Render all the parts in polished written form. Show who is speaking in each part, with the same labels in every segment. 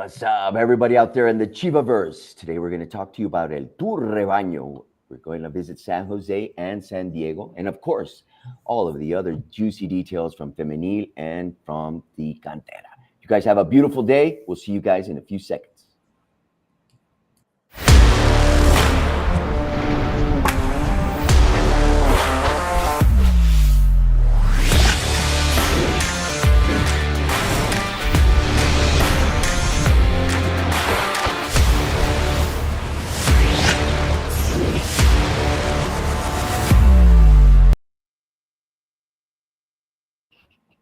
Speaker 1: What's up, everybody out there in the Chivaverse? Today we're going to talk to you about El Tour Rebaño. We're going to visit San Jose and San Diego, and of course, all of the other juicy details from Femenil and from the Cantera. You guys have a beautiful day. We'll see you guys in a few seconds.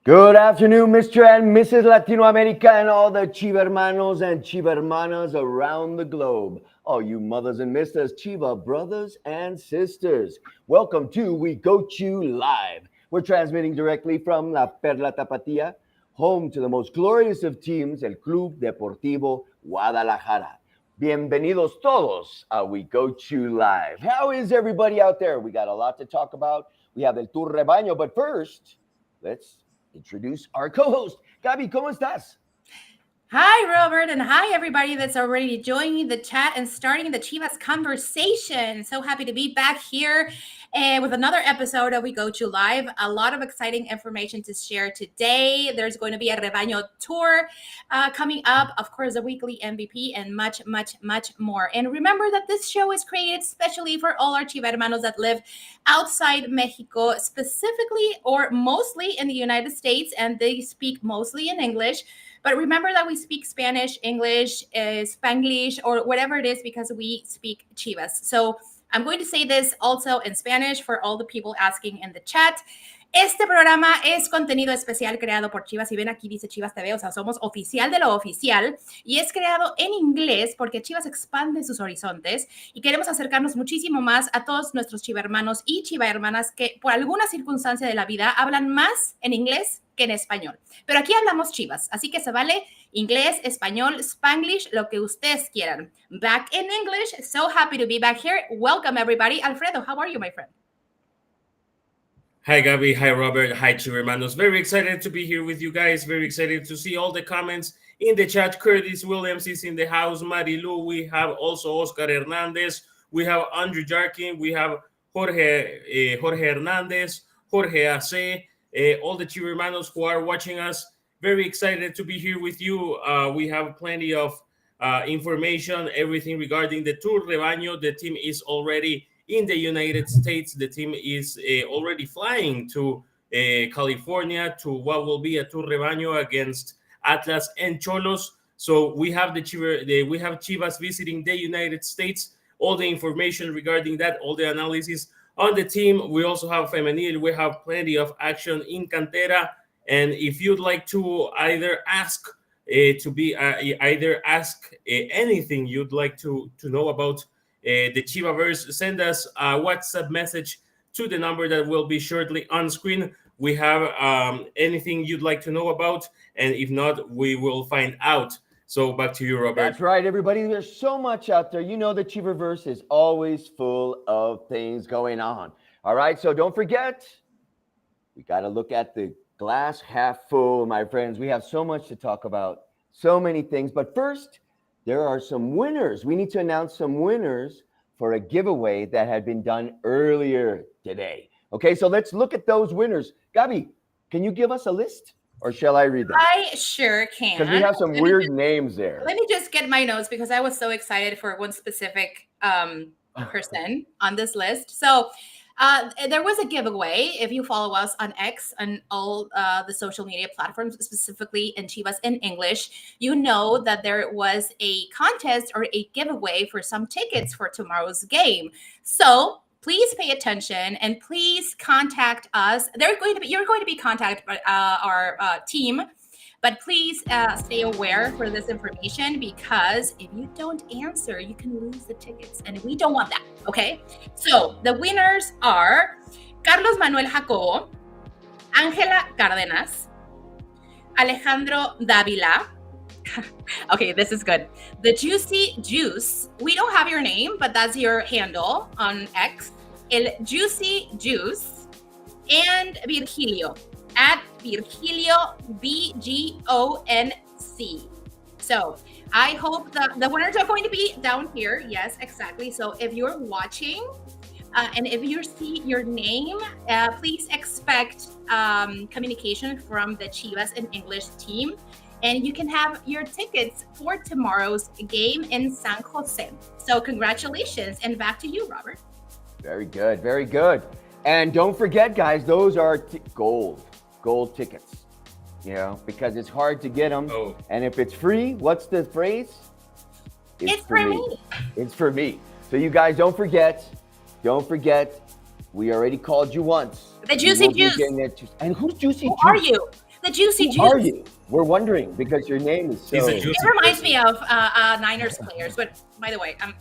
Speaker 1: Good afternoon, Mr. and Mrs. Latinoamerica and all the Chiva hermanos and Chiva hermanas around the globe. All you mothers and misters, Chiva brothers and sisters. Welcome to We Goat You Live. We're transmitting directly from La Perla Tapatía, home to the most glorious of teams, el Club Deportivo Guadalajara. Bienvenidos todos a We Goat You Live. How is everybody out there? We got a lot to talk about. We have El Tour Rebaño, but first, let's introduce our co-host. Gabi, ¿cómo estás?
Speaker 2: Hi, Robert, and hi, everybody that's already joining the chat and starting the Chivas conversation. So happy to be back here with another episode of We Go to Live. A lot of exciting information to share today. There's going to be a Rebaño tour coming up, of course, a weekly MVP, and much, much, much more. And remember that this show is created specially for all our Chiva hermanos that live outside Mexico, specifically or mostly in the United States, and they speak mostly in English. But remember that we speak Spanish, English, Spanglish, or whatever it is because we speak Chivas. So I'm going to say this also in Spanish for all the people asking in the chat. Este programa es contenido especial creado por Chivas. Y ven aquí dice Chivas TV, o sea, somos oficial de lo oficial. Y es creado en inglés porque Chivas expande sus horizontes y queremos acercarnos muchísimo más a todos nuestros Chiva hermanos y Chiva hermanas que por alguna circunstancia de la vida hablan más en inglés que en español. Pero aquí hablamos Chivas, así que se vale inglés, español, Spanglish, lo que ustedes quieran. Back in English, so happy to be back here. Welcome, everybody. Alfredo, how are you, my friend?
Speaker 3: Hi, Gabi. Hi, Robert. Hi, Chiva hermanos. Very excited to be here with you guys. Very excited to see all the comments in the chat. Curtis Williams is in the house. Marilu. We have also Oscar Hernandez. We have Andrew Jarkin. We have Jorge Hernandez, Jorge Ace. All the Chiva hermanos who are watching us. Very excited to be here with you. We have plenty of information, everything regarding the Tour Rebaño. The team is already in the United States. The team is already flying to California to what will be a Tour Rebaño against Atlas and Cholos. So we have we have Chivas visiting the United States. All the information regarding that, all the analysis on the team. We also have Femenil. We have plenty of action in Cantera. And if you'd like to either ask anything you'd like to know about the Chivaverse, send us a WhatsApp message to the number that will be shortly on screen. We have anything you'd like to know about, and if not, we will find out. So back to you, Robert.
Speaker 1: That's right, everybody. There's so much out there. You know the Chivaverse is always full of things going on. All right, so don't forget, we got to look at the glass half full, my friends. We have so much to talk about, so many things. But first, there are some winners. We need to announce some winners for a giveaway that had been done earlier today. Okay, so let's look at those winners. Gabi, can you give us a list? Or shall I read them?
Speaker 2: I sure can.
Speaker 1: Because we have some weird names there.
Speaker 2: Let me just get my notes because I was so excited for one specific person on this list. So there was a giveaway. If you follow us on X and all the social media platforms, specifically in Chivas in English, you know that there was a contest or a giveaway for some tickets for tomorrow's game. So please pay attention and please contact us. You're going to be contacted by our team, but please stay aware for this information because if you don't answer, you can lose the tickets, and we don't want that. Okay, so the winners are Carlos Manuel Jacobo, Ángela Cárdenas, Alejandro Davila. Okay, this is good. The Juicy Juice. We don't have your name, but that's your handle on X. El Juicy Juice and Virgilio at Virgilio BGONC. So I hope the winners are going to be down here. Yes, exactly. So if you're watching, and if you see your name, please expect communication from the Chivas in English team. And you can have your tickets for tomorrow's game in San Jose. So congratulations. And back to you, Robert.
Speaker 1: Very good. Very good. And don't forget, guys, those are gold tickets, because it's hard to get them.
Speaker 3: Oh.
Speaker 1: And if it's free, what's the phrase?
Speaker 2: It's for me.
Speaker 1: It's for me. So you guys don't forget, we already called you once.
Speaker 2: The Juicy Juice.
Speaker 1: And who's Juicy Juice?
Speaker 2: Who are you? The Juicy Juice.
Speaker 1: Who are you? We're wondering because your name is so...
Speaker 2: It reminds me of Niners players, but by the way, I'm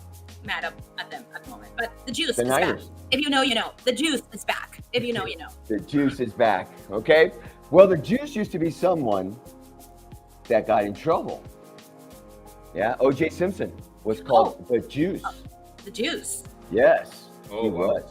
Speaker 2: mad at them at the moment. But the Juice is back. If you know, you know. The Juice is back. If you know, you know.
Speaker 1: The Juice is back, okay? Well, the Juice used to be someone that got in trouble. Yeah, O.J. Simpson was called the Juice.
Speaker 2: The Juice.
Speaker 1: Yes,
Speaker 3: he
Speaker 1: was.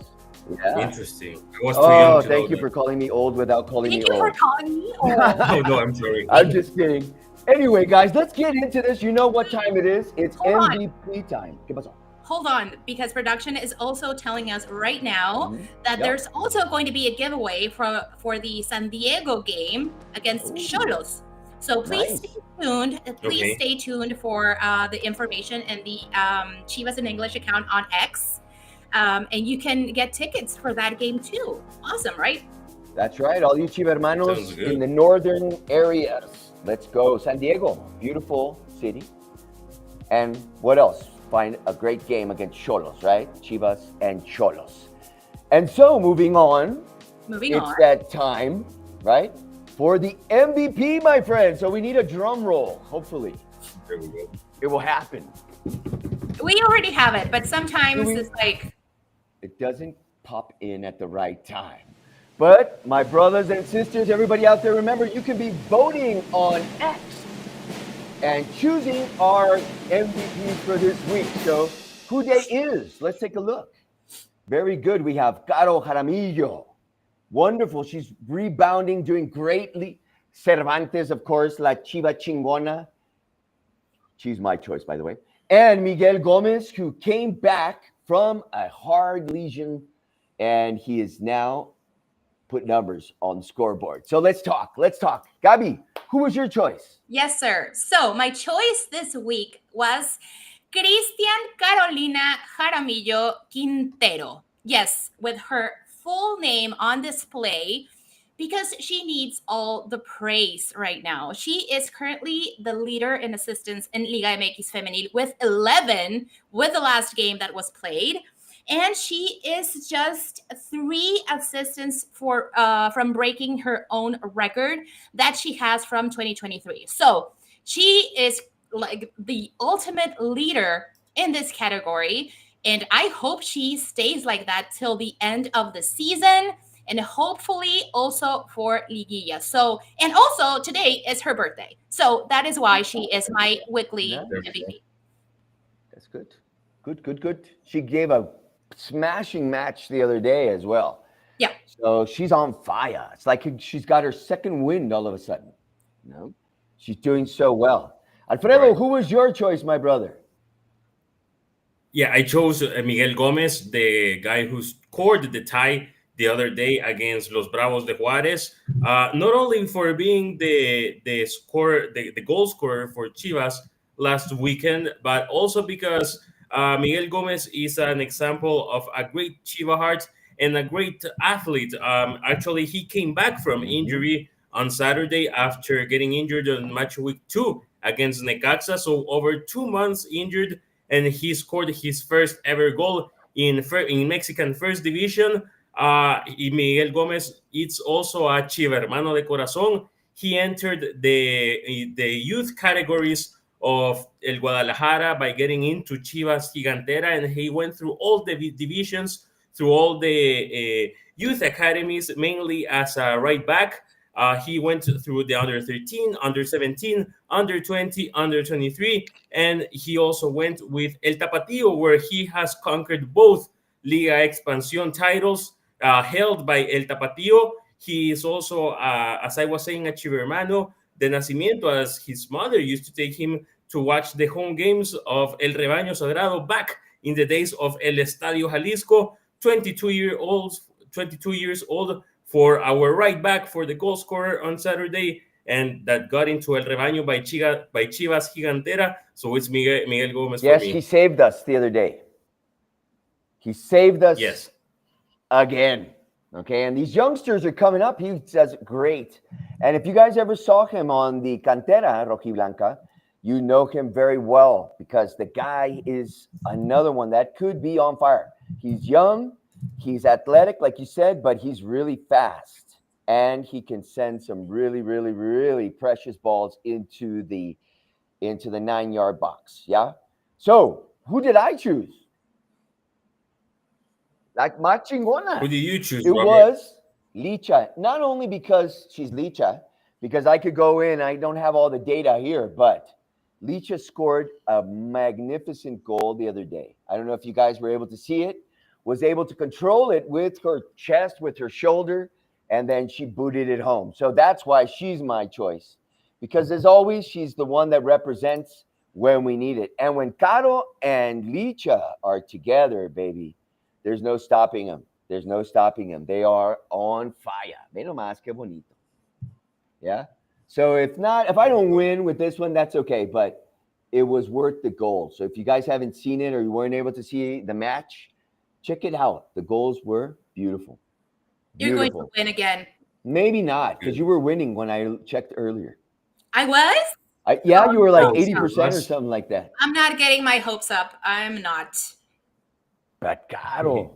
Speaker 1: Yeah.
Speaker 3: Interesting. I was too young to
Speaker 1: thank you
Speaker 3: know
Speaker 1: for calling me old without calling me old.
Speaker 2: Thank you for calling me old.
Speaker 3: Oh, no, I'm sorry.
Speaker 1: I'm just kidding. Anyway, guys, let's get into this. You know what time it is. It's
Speaker 2: Hold
Speaker 1: MVP time. ¿Qué pasó?
Speaker 2: Hold on, because production is also telling us right now that there's also going to be a giveaway for the San Diego game against Xolos. So please stay tuned. Please stay tuned for the information in the Chivas in English account on X. And you can get tickets for that game too. Awesome, right?
Speaker 1: That's right. All you Chiva hermanos in the northern areas. Let's go. San Diego, beautiful city. And what else? Find a great game against Xolos, right? Chivas and Xolos. And so moving on. It's that time, right? For the MVP, my friend. So we need a drum roll, hopefully.
Speaker 3: There we go.
Speaker 1: It will happen.
Speaker 2: We already have it, but sometimes it's like...
Speaker 1: It doesn't pop in at the right time. But my brothers and sisters, everybody out there, remember, you can be voting on X and choosing our MVP for this week. So who they is? Let's take a look. Very good. We have Caro Jaramillo. Wonderful. She's rebounding, doing greatly. Cervantes, of course, La Chiva Chingona. She's my choice, by the way. And Miguel Gomez, who came back from a hard lesion, and he is now put numbers on the scoreboard. So let's talk. Gabi, who was your choice?
Speaker 2: Yes, sir. So my choice this week was Cristian Carolina Jaramillo Quintero. Yes, with her full name on display, because she needs all the praise right now. She is currently the leader in assistance in Liga MX Femenil with 11 with the last game that was played. And she is just 3 assists from breaking her own record that she has from 2023. So she is like the ultimate leader in this category. And I hope she stays like that till the end of the season. And hopefully also for Liguilla. So, and also today is her birthday. So that is why she is my weekly MVP.
Speaker 1: That's good. Good. She gave a smashing match the other day as well.
Speaker 2: Yeah.
Speaker 1: So she's on fire. It's like she's got her second wind all of a sudden. She's doing so well. Alfredo, who was your choice, my brother?
Speaker 3: Yeah, I chose Miguel Gomez, the guy who scored the tie the other day against Los Bravos de Juarez. Not only for being the goal scorer for Chivas last weekend, but also because Miguel Gomez is an example of a great Chiva heart and a great athlete. Actually, he came back from injury on Saturday after getting injured on match week 2 against Necaxa. So over 2 months injured, and he scored his first ever goal in Mexican First Division. Miguel Gomez is also a Chiva hermano de corazón. He entered the youth categories of El Guadalajara by getting into Chivas Gigantera, and he went through all the divisions, through all the youth academies, mainly as a right back. He went through the under 13, under 17, under 20, under 23, and he also went with El Tapatio, where he has conquered both Liga Expansión titles held by El Tapatio. He is also, as I was saying, a Chivermano de Nacimiento, as his mother used to take him to watch the home games of El Rebaño Sagrado back in the days of El Estadio Jalisco. 22 years old for our right back, for the goal scorer on Saturday, and that got into El Rebaño by Chivas Gigantera. So it's Miguel Gomez
Speaker 1: Yes,
Speaker 3: for me.
Speaker 1: he saved us the other day. He saved us
Speaker 3: Yes.
Speaker 1: again. Okay, and these youngsters are coming up. He does it great. And if you guys ever saw him on the Cantera Rojiblanca, you know him very well because the guy is another one that could be on fire. He's young, he's athletic, like you said, but he's really fast. And he can send some really, really, really precious balls into the 9-yard box. Yeah. So who did I choose? Like más chingona.
Speaker 3: Who did you choose,
Speaker 1: It
Speaker 3: Robert?
Speaker 1: was Licha. Not only because she's Licha, because I could go in, I don't have all the data here, but Licha scored a magnificent goal the other day. I don't know if you guys were able to see it, was able to control it with her chest, with her shoulder, and then she booted it home. So that's why she's my choice. Because as always, she's the one that represents when we need it. And when Caro and Licha are together, baby, there's no stopping them. There's no stopping them. They are on fire. Ve nomás, qué bonito. Yeah. So if I don't win with this one, that's okay. But it was worth the goal. So if you guys haven't seen it or you weren't able to see the match, check it out. The goals were beautiful.
Speaker 2: You're going to win again.
Speaker 1: Maybe not, because you were winning when I checked earlier.
Speaker 2: I was?
Speaker 1: You were like
Speaker 2: no,
Speaker 1: 80% or something like that.
Speaker 2: I'm not getting my hopes up. I'm not.
Speaker 1: But Caro.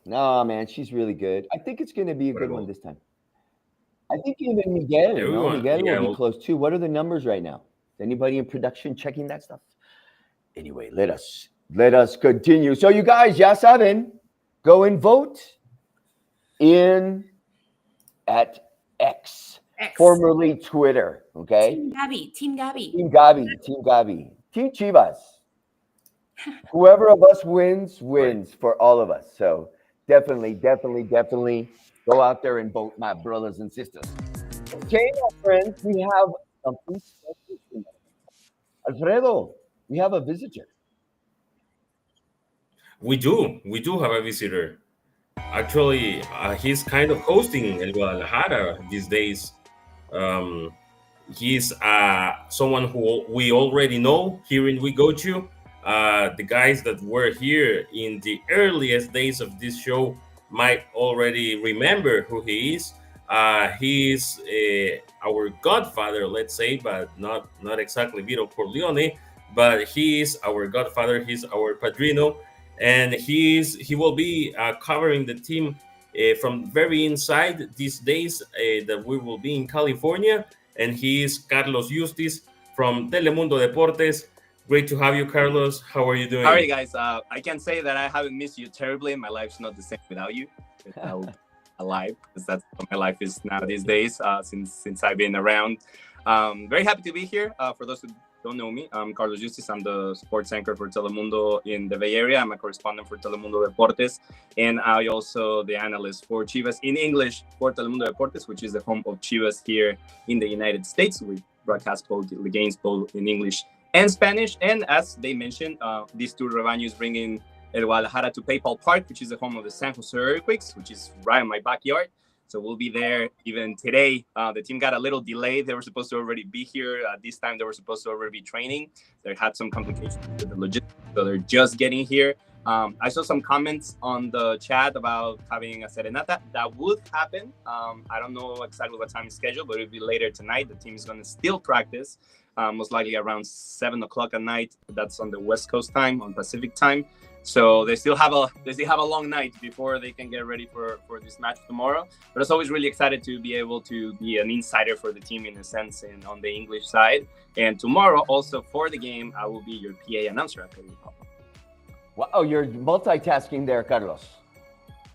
Speaker 1: No, man, she's really good. I think it's going to be a good one this time. I think even Miguel, Miguel will be close too. What are the numbers right now? Is anybody in production checking that stuff? Anyway, let us continue. So you guys, ya saben, go and vote in at X. Formerly Twitter. Okay.
Speaker 2: Team Gabby.
Speaker 1: Team Chivas. Whoever of us wins for all of us. So definitely go out there and vote, my brothers and sisters. Okay, my friends, we have a special. Alfredo, we have a visitor.
Speaker 3: We do have a visitor. Actually, he's kind of hosting El Guadalajara these days. He's someone who we already know here in We Got You. The guys that were here in the earliest days of this show might already remember who he is. He's our godfather, let's say, but not exactly Vito Corleone, but he is our godfather. He's our padrino, and he will be covering the team from very inside these days that we will be in California. And he is Carlos Yustis from Telemundo Deportes. Great to have you, Carlos. How are you doing?
Speaker 4: How are you guys? I can say that I haven't missed you terribly. My life's not the same without you. Without alive, because that's what my life is now these days. Since I've been around, very happy to be here. For those who don't know me, I'm Carlos Yustis. I'm the sports anchor for Telemundo in the Bay Area. I'm a correspondent for Telemundo Deportes, and I also the analyst for Chivas in English for Telemundo Deportes, which is the home of Chivas here in the United States. We broadcast both the games both in English and Spanish. And as they mentioned, these two rebaños bringing El Guadalajara to PayPal Park, which is the home of the San Jose Earthquakes, which is right in my backyard. So we'll be there even today. The team got a little delayed. They were supposed to already be here. This time they were supposed to already be training. They had some complications with the logistics, so they're just getting here. I saw some comments on the chat about having a serenata. That would happen. I don't know exactly what time is scheduled, but it'll be later tonight. The team is going to still practice, most likely around 7 o'clock at night. That's on the West Coast time, on Pacific time. So they still have a long night before they can get ready for this match tomorrow. But it's always really excited to be able to be an insider for the team in a sense, and on the English side. And tomorrow, also for the game, I will be your PA announcer.
Speaker 1: Wow, you're multitasking there, Carlos.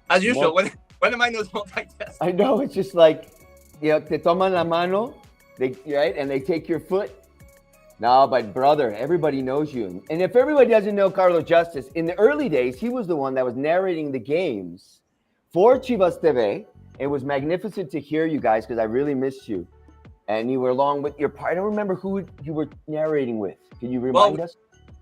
Speaker 4: As usual, when am I not multitasking?
Speaker 1: I know, it's just like, te toman la mano, right, and they take your foot. No, but brother, everybody knows you. And if everybody doesn't know Carlos Yustis, in the early days, he was the one that was narrating the games for Chivas TV. It was magnificent to hear you guys because I really missed you. and you were along with your partner. I don't remember who you were narrating with. Can you
Speaker 4: Well,
Speaker 1: remind us?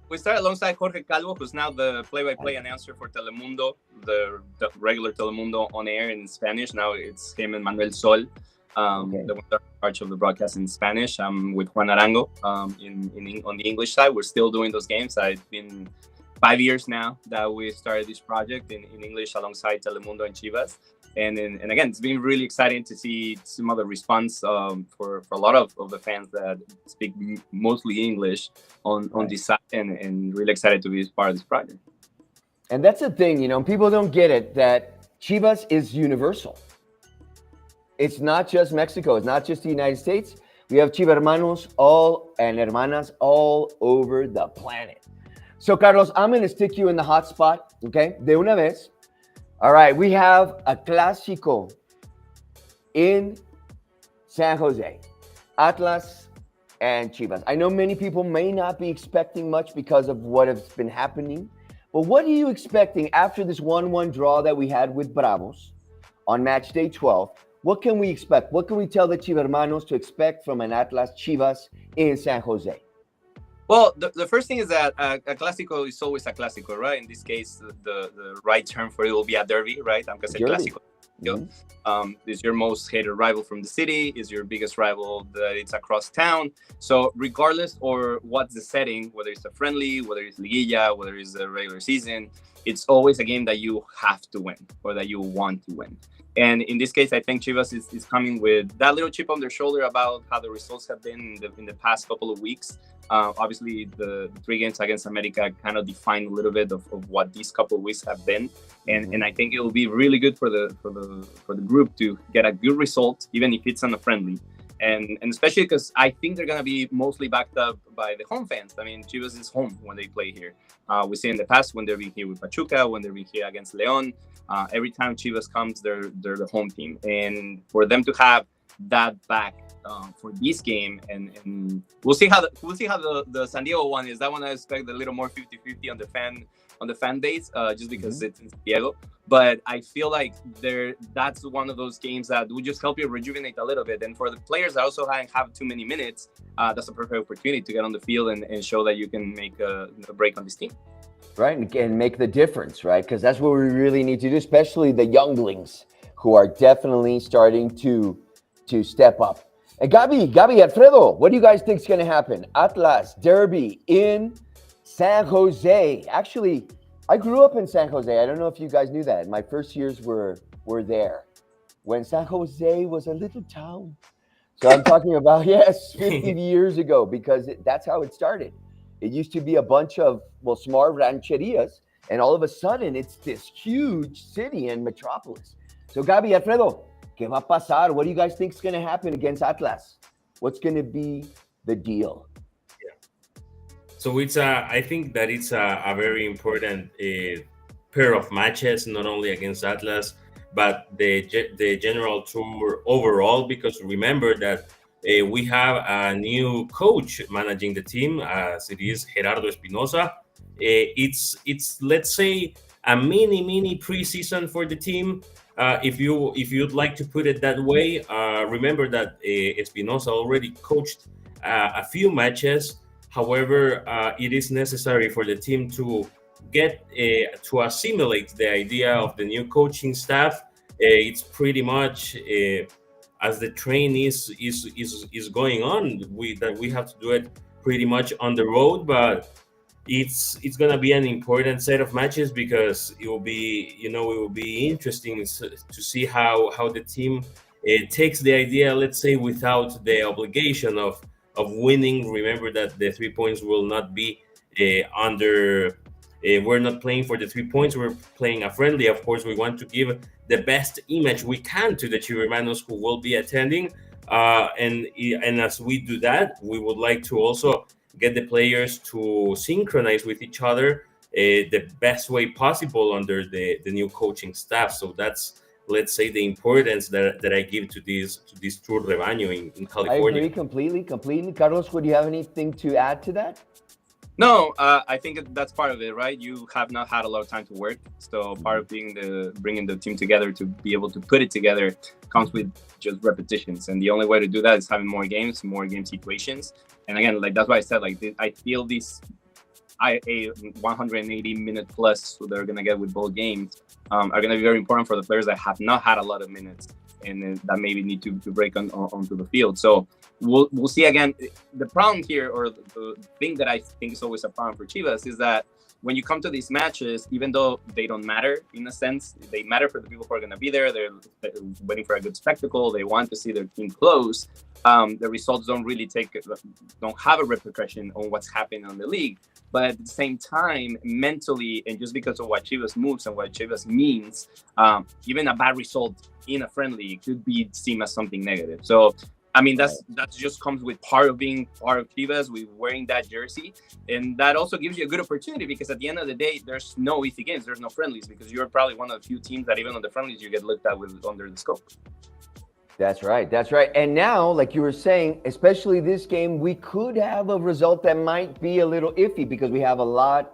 Speaker 4: we started alongside Jorge Calvo, who's now the play-by-play announcer for Telemundo, the regular Telemundo on air in Spanish. Now it's him and Manuel Sol, the one in charge of the broadcast in Spanish. I'm with Juan Arango on the English side. We're still doing those games. I've been 5 years now that we started this project in English alongside Telemundo and Chivas. And again, it's been really exciting to see some of the response for a lot of the fans that speak mostly English on this side, and really excited to be part of this project.
Speaker 1: And that's the thing, people don't get it, that Chivas is universal. It's not just Mexico. It's not just the United States. We have Chivermanos and hermanas all over the planet. So, Carlos, I'm going to stick you in the hot spot, okay? De una vez. All right, we have a clásico in San Jose, Atlas and Chivas. I know many people may not be expecting much because of what has been happening, but what are you expecting after this 1-1 draw that we had with Bravos on match day 12? What can we expect? What can we tell the Chivermanos to expect from an Atlas Chivas in San Jose?
Speaker 4: Well, the first thing is that a clásico is always a clásico, right? In this case, the right term for it will be a derby, right? Aunque sea clásico. Mm-hmm. Is your most hated rival from the city, is your biggest rival that it's across town. So regardless or what's the setting, whether it's a friendly, whether it's liguilla, whether it's a regular season, it's always a game that you have to win or that you want to win. And in this case, I think Chivas is coming with that little chip on their shoulder about how the results have been in the past couple of weeks. Obviously, the 3 games against America kind of define a little bit of what these couple of weeks have been, and I think it will be really good for the group to get a good result, even if it's on a friendly, and especially because I think they're gonna be mostly backed up by the home fans. I mean, Chivas is home when they play here. We see in the past when they've been here with Pachuca, when they've been here against León. Every time Chivas comes, they're the home team, and for them to have that back for this game, and we'll see how the San Diego one is. That one I expect a little more 50-50 on the fan base, just because it's in San Diego. But I feel like that's one of those games that would just help you rejuvenate a little bit. And for the players that also have too many minutes, that's a perfect opportunity to get on the field and show that you can make a break on this team.
Speaker 1: Right, and make the difference, right? Because that's what we really need to do, especially the younglings who are definitely starting to step up. And Gabi, Alfredo, what do you guys think is going to happen? Atlas Derby in San Jose. Actually, I grew up in San Jose. I don't know if you guys knew that. My first years were there when San Jose was a little town. So I'm talking about, 50 years ago, because that's how it started. It used to be a bunch of, small rancherias, and all of a sudden, it's this huge city and metropolis. So, Gabi, Alfredo, ¿qué va a pasar? What do you guys think is going to happen against Atlas? What's going to be the deal?
Speaker 3: Yeah. So I think that it's a very important pair of matches, not only against Atlas, but the general tour overall, because remember that we have a new coach managing the team, as it is Gerardo Espinosa. It's let's say a mini preseason for the team. If you'd like to put it that way, remember that Espinosa already coached a few matches. However, it is necessary for the team to get to assimilate the idea of the new coaching staff. It's pretty much as the train is going on, we have to do it pretty much on the road, but it's gonna be an important set of matches, because it will be interesting to see how the team takes the idea, let's say, without the obligation of winning. Remember that the 3 points will not be we're not playing for the 3 points. We're playing a friendly. Of course, we want to give the best image we can to the Chivermanos who will be attending. And as we do that, we would like to also get the players to synchronize with each other the best way possible under the new coaching staff. So that's, let's say, the importance that I give to this Tour Rebaño in California.
Speaker 1: I agree completely. Carlos, would you have anything to add to that?
Speaker 4: No, I think that's part of it, right? You have not had a lot of time to work, so part of bringing the team together to be able to put it together comes with just repetitions, and the only way to do that is having more game situations. And again, like that's why I said, like I feel a 180-minute plus so they're gonna get with both games are gonna be very important for the players that have not had a lot of minutes and that maybe need to break onto the field. So we'll see. Again, the problem here, or the thing that I think is always a problem for Chivas, is that when you come to these matches, even though they don't matter in a sense, they matter for the people who are going to be there. They're waiting for a good spectacle. They want to see their team close. The results don't have a repercussion on what's happening on the league. But at the same time, mentally, and just because of what Chivas moves and what Chivas means, even a bad result in a friendly could be seen as something negative. So, I mean, that just comes with part of being part of Chivas, with wearing that jersey. And that also gives you a good opportunity, because at the end of the day, there's no easy games. There's no friendlies, because you're probably one of the few teams that even on the friendlies, you get looked at with under the scope.
Speaker 1: That's right. That's right. And now, like you were saying, especially this game, we could have a result that might be a little iffy, because we have a lot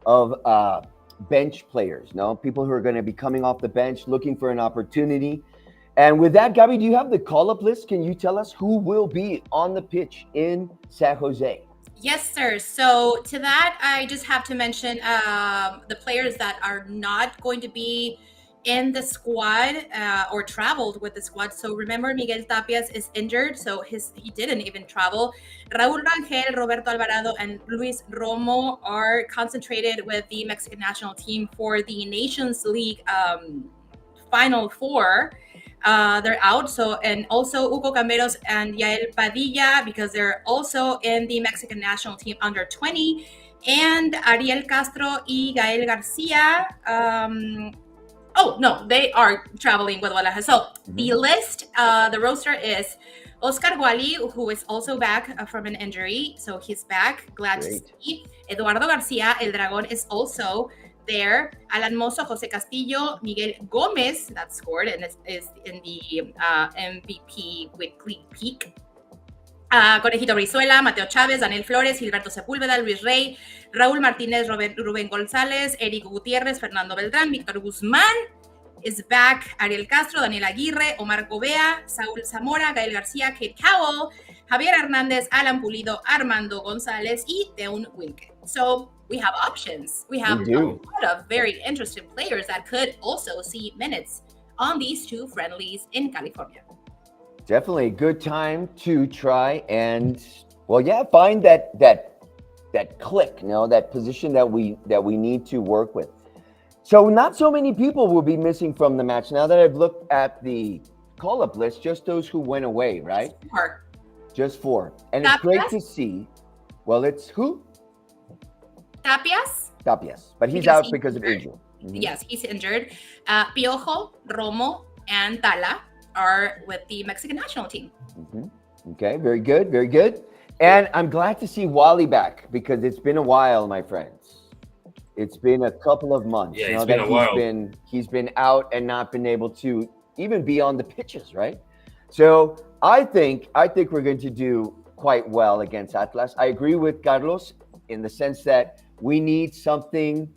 Speaker 1: of bench players, people who are going to be coming off the bench looking for an opportunity. And with that, Gabby, do you have the call-up list? Can you tell us who will be on the pitch in San Jose?
Speaker 2: Yes, sir. So to that, I just have to mention the players that are not going to be in the squad or traveled with the squad. So remember, Miguel Tapias is injured, so he didn't even travel. Raúl Rangel, Roberto Alvarado, and Luis Romo are concentrated with the Mexican national team for the Nations League Final Four. They're out. So, and also Hugo Camberos and Yael Padilla, because they're also in the Mexican national team under 20, and Ariel Castro y Gael Garcia. Oh, no, they are traveling with Guadalajara. So the list, the roster is Oscar Guali, who is also back from an injury. So he's back. Glad to see. Eduardo Garcia, El Dragón, is also there. Alan Mozo, Jose Castillo, Miguel Gomez, that scored and is in the MVP weekly peak. Conejito Brizuela, Mateo Chávez, Daniel Flores, Gilberto Sepúlveda, Luis Rey, Raúl Martínez, Rubén González, Eric Gutiérrez, Fernando Beltrán, Víctor Guzmán is back, Ariel Castro, Daniel Aguirre, Omar Covea, Saúl Zamora, Gael García, Kate Cowell, Javier Hernández, Alan Pulido, Armando González, y Teun Wilke. So we have options. We have a lot of very interesting players that could also see minutes on these two friendlies in California.
Speaker 1: Definitely a good time to try and, find that click, that position that we need to work with. So not so many people will be missing from the match. Now that I've looked at the call-up list, just those who went away, right? Just four. And Tapias? It's great to see. Well, it's who?
Speaker 2: Tapias.
Speaker 1: But he's out because of injury.
Speaker 2: Yes, he's injured. Piojo, Romo, and Tala are with the Mexican national team.
Speaker 1: Okay, very good, very good. And I'm glad to see Wally back, because it's been a while, my friends. It's been a couple of months.
Speaker 3: Yeah, it's been a while.
Speaker 1: He's been out and not been able to even be on the pitches, right? So I think we're going to do quite well against Atlas. I agree with Carlos in the sense that we need something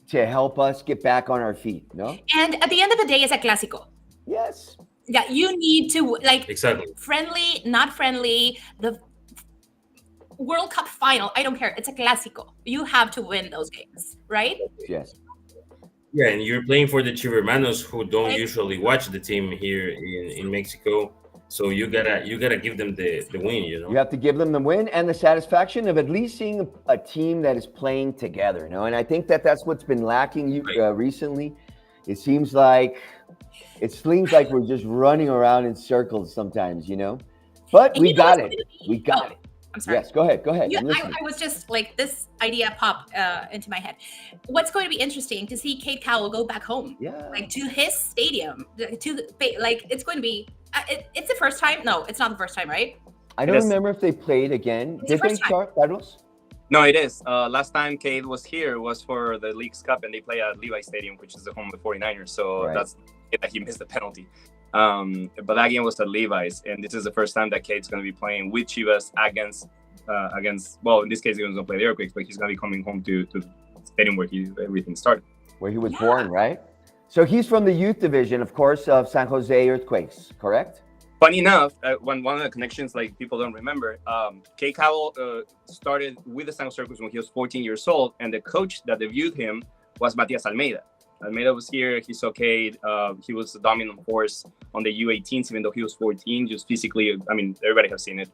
Speaker 1: to help us get back on our feet, no?
Speaker 2: And at the end of the day, it's a clásico.
Speaker 1: Yes.
Speaker 2: Yeah, you need to,
Speaker 3: exactly.
Speaker 2: Friendly, not friendly, the World Cup final, I don't care. It's a clásico. You have to win those games, right?
Speaker 1: Yes.
Speaker 3: Yeah, and you're playing for the Chivermanos, who don't usually watch the team here in Mexico. So you gotta give them the win, You
Speaker 1: have to give them the win and the satisfaction of at least seeing a team that is playing together, And I think that's what's been lacking recently. It seems like we're just running around in circles sometimes, But we got it. We got it.
Speaker 2: I'm sorry.
Speaker 1: Yes, go ahead.
Speaker 2: Yeah, I was just this idea popped into my head. What's going to be interesting to see Kate Cowell go back home, to his stadium, it's going to be. It's the first time. No, it's not the first time, right?
Speaker 1: I don't remember if they played again. Did they start, Carlos?
Speaker 4: No, it is. Last time Cade was here was for the League's Cup, and they play at Levi Stadium, which is the home of the 49ers. So that's that he missed the penalty. But that game was at Levi's, and this is the first time that Cade's going to be playing with Chivas against against. Well, in this case, he was going to play the Earthquakes, but he's going to be coming home to the stadium where everything started.
Speaker 1: Where he was born, right? So he's from the youth division, of course, of San Jose Earthquakes, correct?
Speaker 4: Funny enough, one of the connections, like people don't remember, Kate Cowell started with the San Jose Earthquakes when he was 14 years old, and the coach that debuted him was Matias Almeida. Almeida was here. He saw Kate. He was the dominant force on the U18s, even though he was 14. Just physically, I mean, everybody has seen it.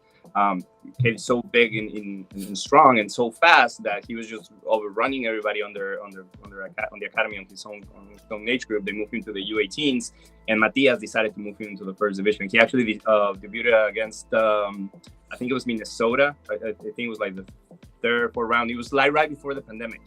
Speaker 4: Kate is so big and strong and so fast that he was just overrunning everybody on the academy on his own age group. They moved him to the U18s, and Matias decided to move him into the first division. He actually debuted against, I think it was Minnesota. I think it was like the third or fourth round. It was like right before the pandemic.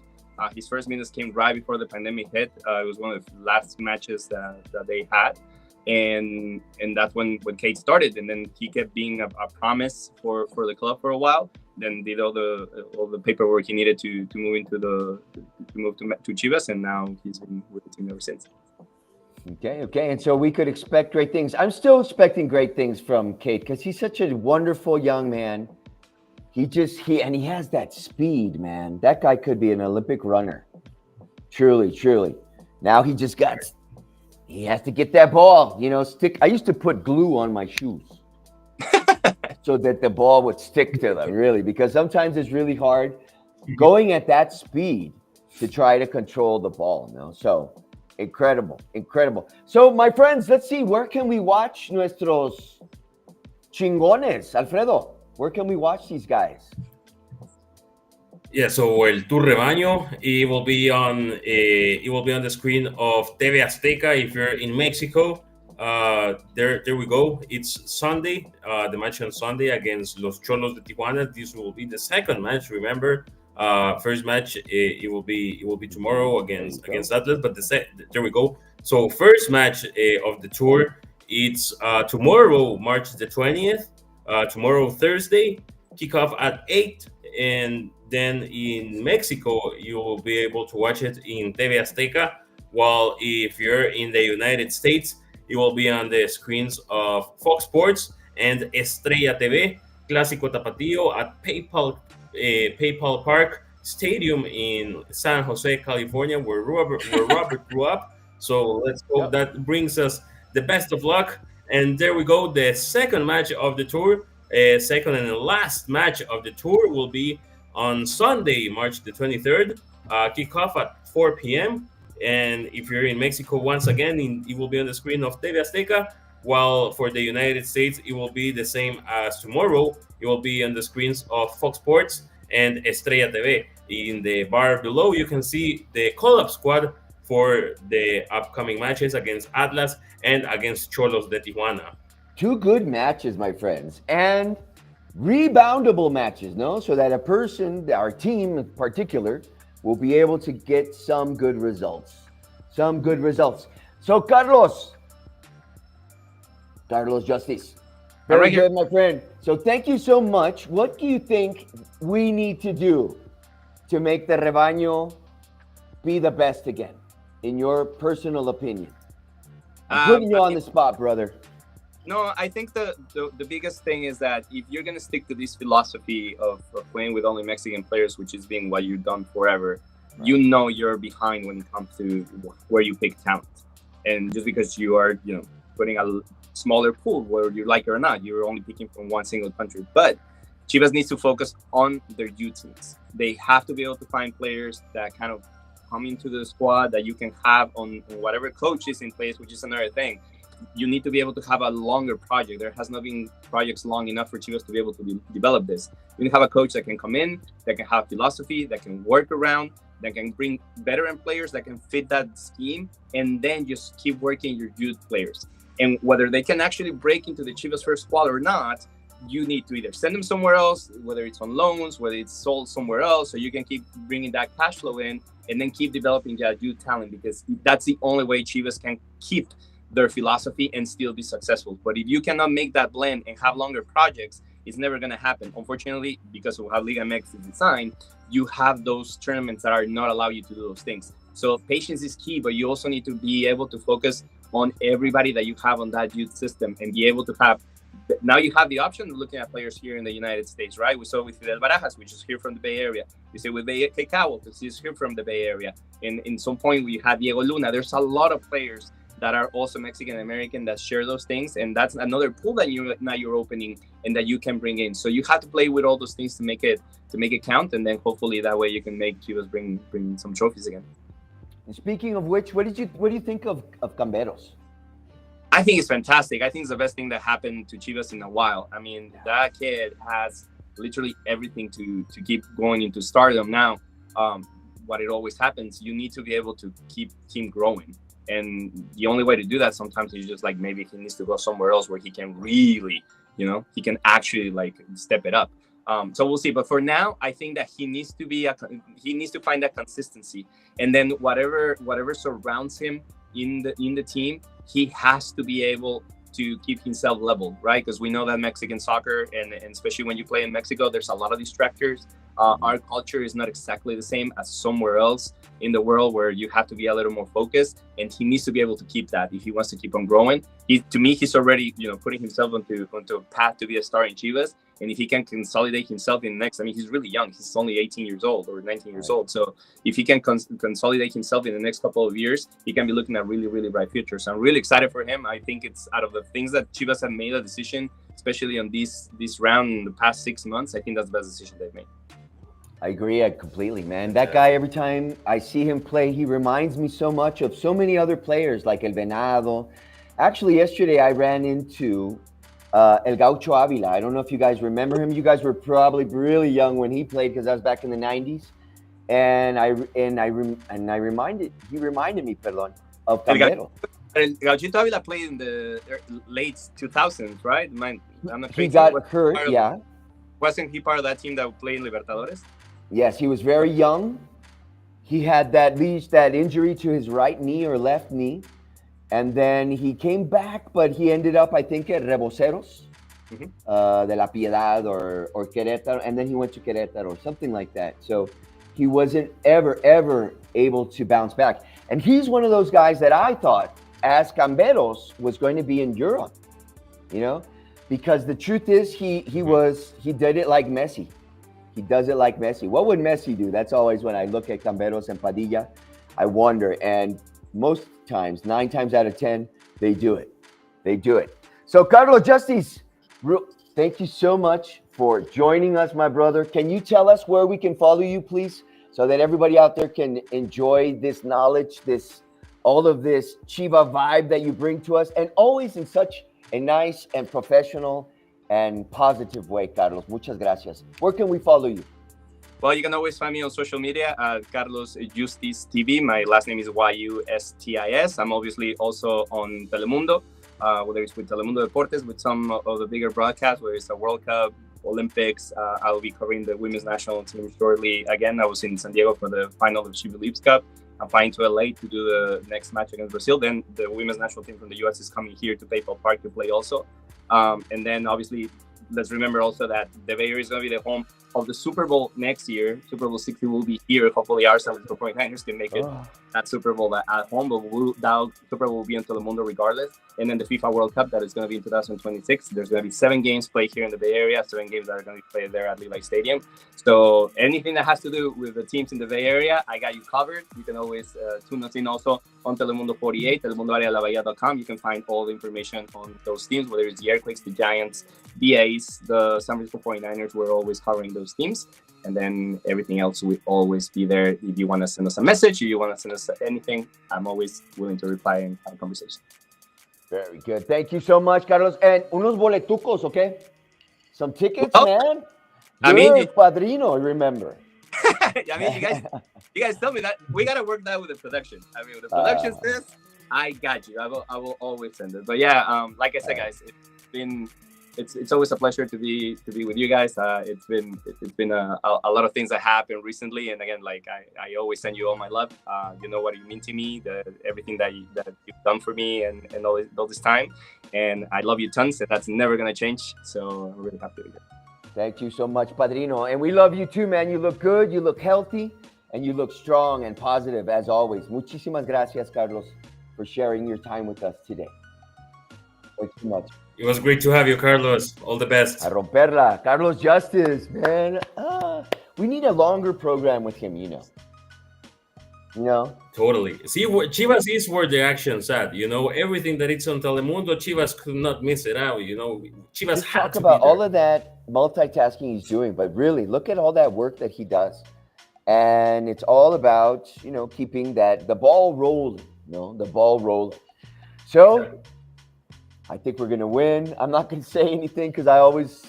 Speaker 4: His first minutes came right before the pandemic hit. It was one of the last matches that they had. And that's when Kate started, and then he kept being a promise for the club for a while. Then did all the paperwork he needed to move to Chivas, and now he's been with the team ever since.
Speaker 1: Okay, and so we could expect great things. I'm still expecting great things from Kate because he's such a wonderful young man. He has that speed, man. That guy could be an Olympic runner. Truly. Now he has to get that ball, stick. I used to put glue on my shoes so that the ball would stick to them, really, because sometimes it's really hard going at that speed to try to control the ball, So incredible. So my friends, let's see, where can we watch nuestros chingones? Alfredo, where can we watch these guys?
Speaker 3: Yeah, so El Tour Rebaño, it will be on the screen of TV Azteca if you're in Mexico. There we go. It's Sunday, the match on Sunday against Los Cholos de Tijuana. This will be the second match. Remember, first match it will be tomorrow against Atlas. But there we go. So first match of the tour, it's tomorrow, March the 20th. Tomorrow, Thursday, kickoff at 8, and then in Mexico, you will be able to watch it in TV Azteca, while if you're in the United States, it will be on the screens of Fox Sports and Estrella TV, Clásico Tapatio at PayPal Park Stadium in San Jose, California, where Robert grew up. So let's hope that brings us the best of luck. And there we go. The second match of the tour, second and the last match of the tour, will be on Sunday, March the 23rd, kickoff at 4 p.m. And if you're in Mexico, once again, it will be on the screen of TV Azteca, while for the United States, it will be the same as tomorrow. It will be on the screens of Fox Sports and Estrella TV. In the bar below, you can see the call-up squad for the upcoming matches against Atlas and against Cholos de Tijuana.
Speaker 1: Two good matches, my friends, and reboundable matches, so that a person, our team in particular, will be able to get some good results. So Carlos Yustis, very good, my friend. So thank you so much. What do you think we need to do to make the Rebaño be the best again, in your personal opinion? I'm putting you on the spot, brother.
Speaker 4: No, I think the biggest thing is that if you're going to stick to this philosophy of playing with only Mexican players, which has been what you've done forever, right, you're behind when it comes to where you pick talent. And just because you are, putting a smaller pool, whether you like it or not, you're only picking from one single country. But Chivas needs to focus on their youth teams. They have to be able to find players that kind of come into the squad that you can have on whatever coach is in place, which is another thing. You need to be able to have a longer project. There has not been projects long enough for Chivas to be able to develop this. You need to have a coach that can come in, that can have philosophy, that can work around, that can bring veteran players that can fit that scheme, and then just keep working your youth players. And whether they can actually break into the Chivas first squad or not, you need to either send them somewhere else, whether it's on loans, whether it's sold somewhere else, so you can keep bringing that cash flow in, and then keep developing that youth talent, because that's the only way Chivas can keep their philosophy and still be successful. But if you cannot make that blend and have longer projects, it's never going to happen. Unfortunately, because of how Liga MX is designed, you have those tournaments that are not allow you to do those things. So patience is key, but you also need to be able to focus on everybody that you have on that youth system and be able to have now you have the option of looking at players here in the United States, right? We saw with Fidel Barajas, which is here from the Bay Area. We see with Kekao, which is here from the Bay Area. In some point, we had Diego Luna. There's a lot of players that are also Mexican American that share those things, and that's another pool that you're opening and that you can bring in. So you have to play with all those things to make it count, and then hopefully that way you can make Chivas bring some trophies again.
Speaker 1: And speaking of which, what do you think of Camberos?
Speaker 4: I think it's fantastic. I think it's the best thing that happened to Chivas in a while. I mean, that kid has literally everything to keep going into stardom. Now, what it always happens, you need to be able to keep him growing. And the only way to do that sometimes is just like maybe he needs to go somewhere else where he can really, he can actually like step it up. So we'll see. But for now, I think that he needs to find that consistency, and then whatever surrounds him in the team, he has to be able to keep himself level, right? Because we know that Mexican soccer, and especially when you play in Mexico, there's a lot of distractors. Our culture is not exactly the same as somewhere else in the world where you have to be a little more focused, and he needs to be able to keep that if he wants to keep on growing. To me, he's already putting himself onto a path to be a star in Chivas, and if he can consolidate himself in the next, I mean, he's really young. He's only 18 years old or 19 years old. So if he can consolidate himself in the next couple of years, he can be looking at really, really bright future. So I'm really excited for him. I think it's out of the things that Chivas have made a decision, especially on this round in the past 6 months, I think that's the best decision they've made.
Speaker 1: I agree completely, man. That guy, every time I see him play, he reminds me so much of so many other players like El Venado. Actually, yesterday I ran into El Gaucho Avila. I don't know if you guys remember him. You guys were probably really young when he played because I was back in the 90s. And he reminded me, of Camberos.
Speaker 4: El Gauchito Avila played in the late 2000s, right? I'm not
Speaker 1: He got hurt, yeah.
Speaker 4: Wasn't he part of that team that played in Libertadores?
Speaker 1: Yes, he was very young. He had that injury to his right knee or left knee. And then he came back, but he ended up, I think, at Reboceros, de la Piedad or Querétaro. And then he went to Querétaro or something like that. So he wasn't ever able to bounce back. And he's one of those guys that I thought, as Camberos, was going to be in Europe, because the truth is he did it like Messi. He does it like Messi. What would Messi do? That's always when I look at Camberos and Padilla, I wonder. And most times, 9 times out of 10, they do it. So Carlos Yustis, thank you so much for joining us, my brother. Can you tell us where we can follow you, please, so that everybody out there can enjoy this knowledge, all of this Chiva vibe that you bring to us, and always in such a nice and professional and positive way, Carlos. Muchas gracias. Where can we follow you?
Speaker 4: Well, you can always find me on social media at Carlos Yustis TV. My last name is Yustis. I'm obviously also on Telemundo, whether it's with Telemundo Deportes, with some of the bigger broadcasts, whether it's the World Cup, Olympics. I'll be covering the women's national team shortly. Again, I was in San Diego for the final of the She Believes Cup. I'm flying to LA to do the next match against Brazil. Then the women's national team from the US is coming here to PayPal Park to play also. And then obviously, let's remember also that the Bay Area is going to be the home of the Super Bowl next year. Super Bowl 60 will be here. Hopefully our San Francisco 49ers can make it that Super Bowl at home, but that Super Bowl will be on Telemundo regardless. And then the FIFA World Cup that is going to be in 2026. There's going to be 7 games played here in the Bay Area, 7 games that are going to be played there at Levi Stadium. So anything that has to do with the teams in the Bay Area, I got you covered. You can always tune us in also on Telemundo 48, telemundoarealavahia.com. You can find all the information on those teams, whether it's the Earthquakes, the Giants, the A's, the San Francisco 49ers. We're always covering those teams. And then everything else will always be there. If you want to send us a message, if you want to send us anything, I'm always willing to reply and have a conversation.
Speaker 1: Very good. Thank you so much, Carlos. And unos boletucos, okay? Some tickets, man. You're padrino, remember.
Speaker 4: I mean, you guys tell me that. We got to work that with the production. I mean, with the production says, I got you. I will always send it. But yeah, like I said, guys, it's always a pleasure to be with you guys. It's been a lot of things that happened recently, and again, like I always send you all my love. You know what you mean to me, everything that you've done for me, and all this time, and I love you tons, and that's never gonna change. So I'm really happy to be here.
Speaker 1: Thank you so much, Padrino, and we love you too, man. You look good, you look healthy, and you look strong and positive as always. Muchísimas gracias, Carlos, for sharing your time with us today. Way too much.
Speaker 3: It was great to have you, Carlos. All the best.
Speaker 1: A romperla. Carlos Yustis, man. We need a longer program with him, you know.
Speaker 3: Totally. See, Chivas is where the action's at. Everything that it's on Telemundo, Chivas could not miss it out. Chivas
Speaker 1: Just
Speaker 3: had
Speaker 1: talk
Speaker 3: to
Speaker 1: about
Speaker 3: be there.
Speaker 1: all of that multitasking he's doing, but really look at all that work that he does. And it's all about, keeping the ball rolling, the ball rolling. So I think we're going to win. I'm not going to say anything because I always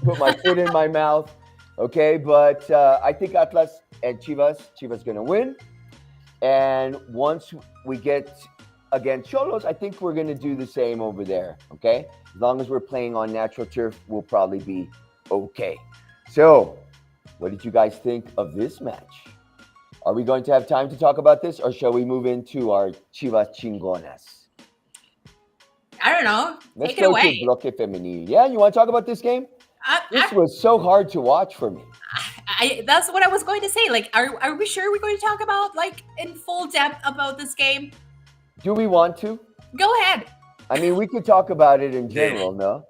Speaker 1: put my foot in my mouth. Okay, but I think Atlas and Chivas going to win. And once we get against Cholos, I think we're going to do the same over there. Okay, as long as we're playing on natural turf, we'll probably be okay. So, what did you guys think of this match? Are we going to have time to talk about this, or shall we move into our Chivas Chingonas?
Speaker 2: I don't know.
Speaker 1: Let's
Speaker 2: Take it
Speaker 1: go
Speaker 2: away.
Speaker 1: to Bloque Femenil. Yeah, you want to talk about this game? This was so hard to watch for me.
Speaker 2: That's what I was going to say. Like, are we sure we're going to talk about, like, in full depth about this game?
Speaker 1: Do we want to?
Speaker 2: Go ahead.
Speaker 1: I mean, we could talk about it in general, no?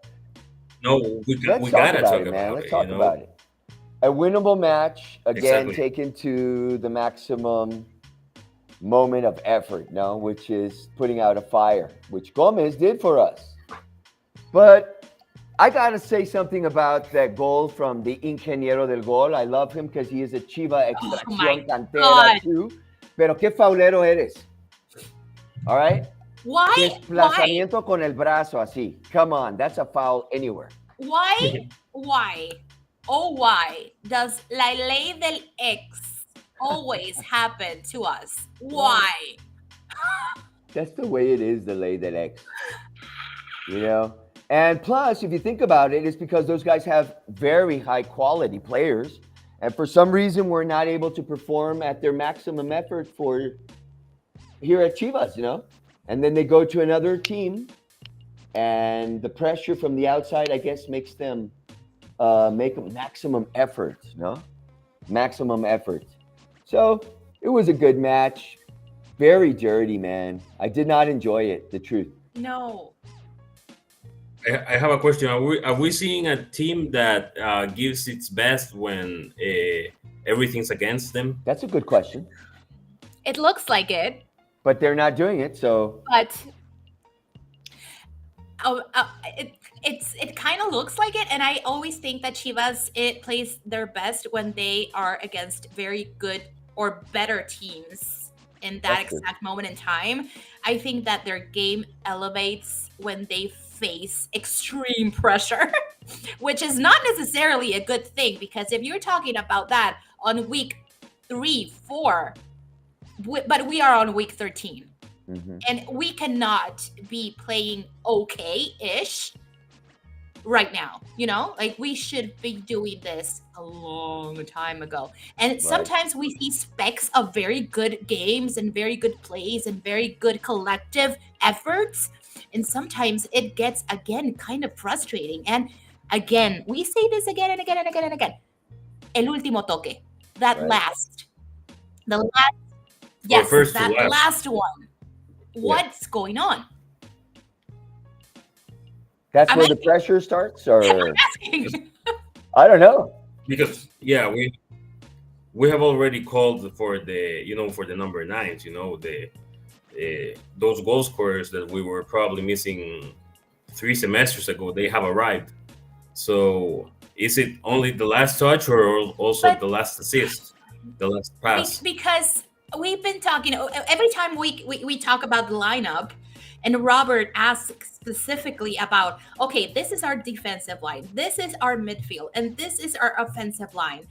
Speaker 3: No, we
Speaker 1: Let's
Speaker 3: gotta
Speaker 1: talk
Speaker 3: talk
Speaker 1: about it, man.
Speaker 3: about
Speaker 1: Let's
Speaker 3: it.
Speaker 1: talk about it. A winnable match, again,
Speaker 3: Exactly.
Speaker 1: taken to the maximum moment of effort, no? Which is putting out a fire, which Gomez did for us. But I got to say something about that goal from the Ingeniero del Gol. I love him because he is a Chiva extracción cantera
Speaker 2: God.
Speaker 1: too. Pero qué faulero eres. All right?
Speaker 2: Why?
Speaker 1: Desplazamiento con el brazo así. Come on, that's a foul anywhere.
Speaker 2: Why? Oh, why does la ley del ex always happen to us? Why?
Speaker 1: That's the way it is, the ley del ex. And plus, if you think about it, it's because those guys have very high quality players. And for some reason, we're not able to perform at their maximum effort for here at Chivas, And then they go to another team, and the pressure from the outside, I guess, makes them make a maximum effort, Maximum effort. So it was a good match. Very dirty, man. I did not enjoy it, the truth.
Speaker 2: No.
Speaker 3: I have a question. Are we seeing a team that gives its best when everything's against them?
Speaker 1: That's a good question.
Speaker 2: It looks like it.
Speaker 1: But they're not doing it, so.
Speaker 2: But it kind of looks like it, and I always think that Chivas, it plays their best when they are against very good or better teams in that exact moment in time. I think that their game elevates when they face extreme pressure, which is not necessarily a good thing, because if you're talking about that on week 3, 4, but we are on week 13.
Speaker 1: Mm-hmm.
Speaker 2: And we cannot be playing okay-ish right now, Like, we should be doing this a long time ago. And sometimes we see specks of very good games and very good plays and very good collective efforts. And sometimes it gets, again, kind of frustrating. And again, we say this again and again and again and again. El último toque. That last. The last. Yes, that last one. What's going on?
Speaker 1: That's where the pressure starts, or I don't know.
Speaker 3: Because we have already called for the for the number 9s, those goal scorers that we were probably missing 3 semesters ago. They have arrived. So is it only the last touch, or also the last assist, the last pass?
Speaker 2: Because we've been talking every time we talk about the lineup, and Robert asks specifically about, okay, this is our defensive line, this is our midfield, and this is our offensive line.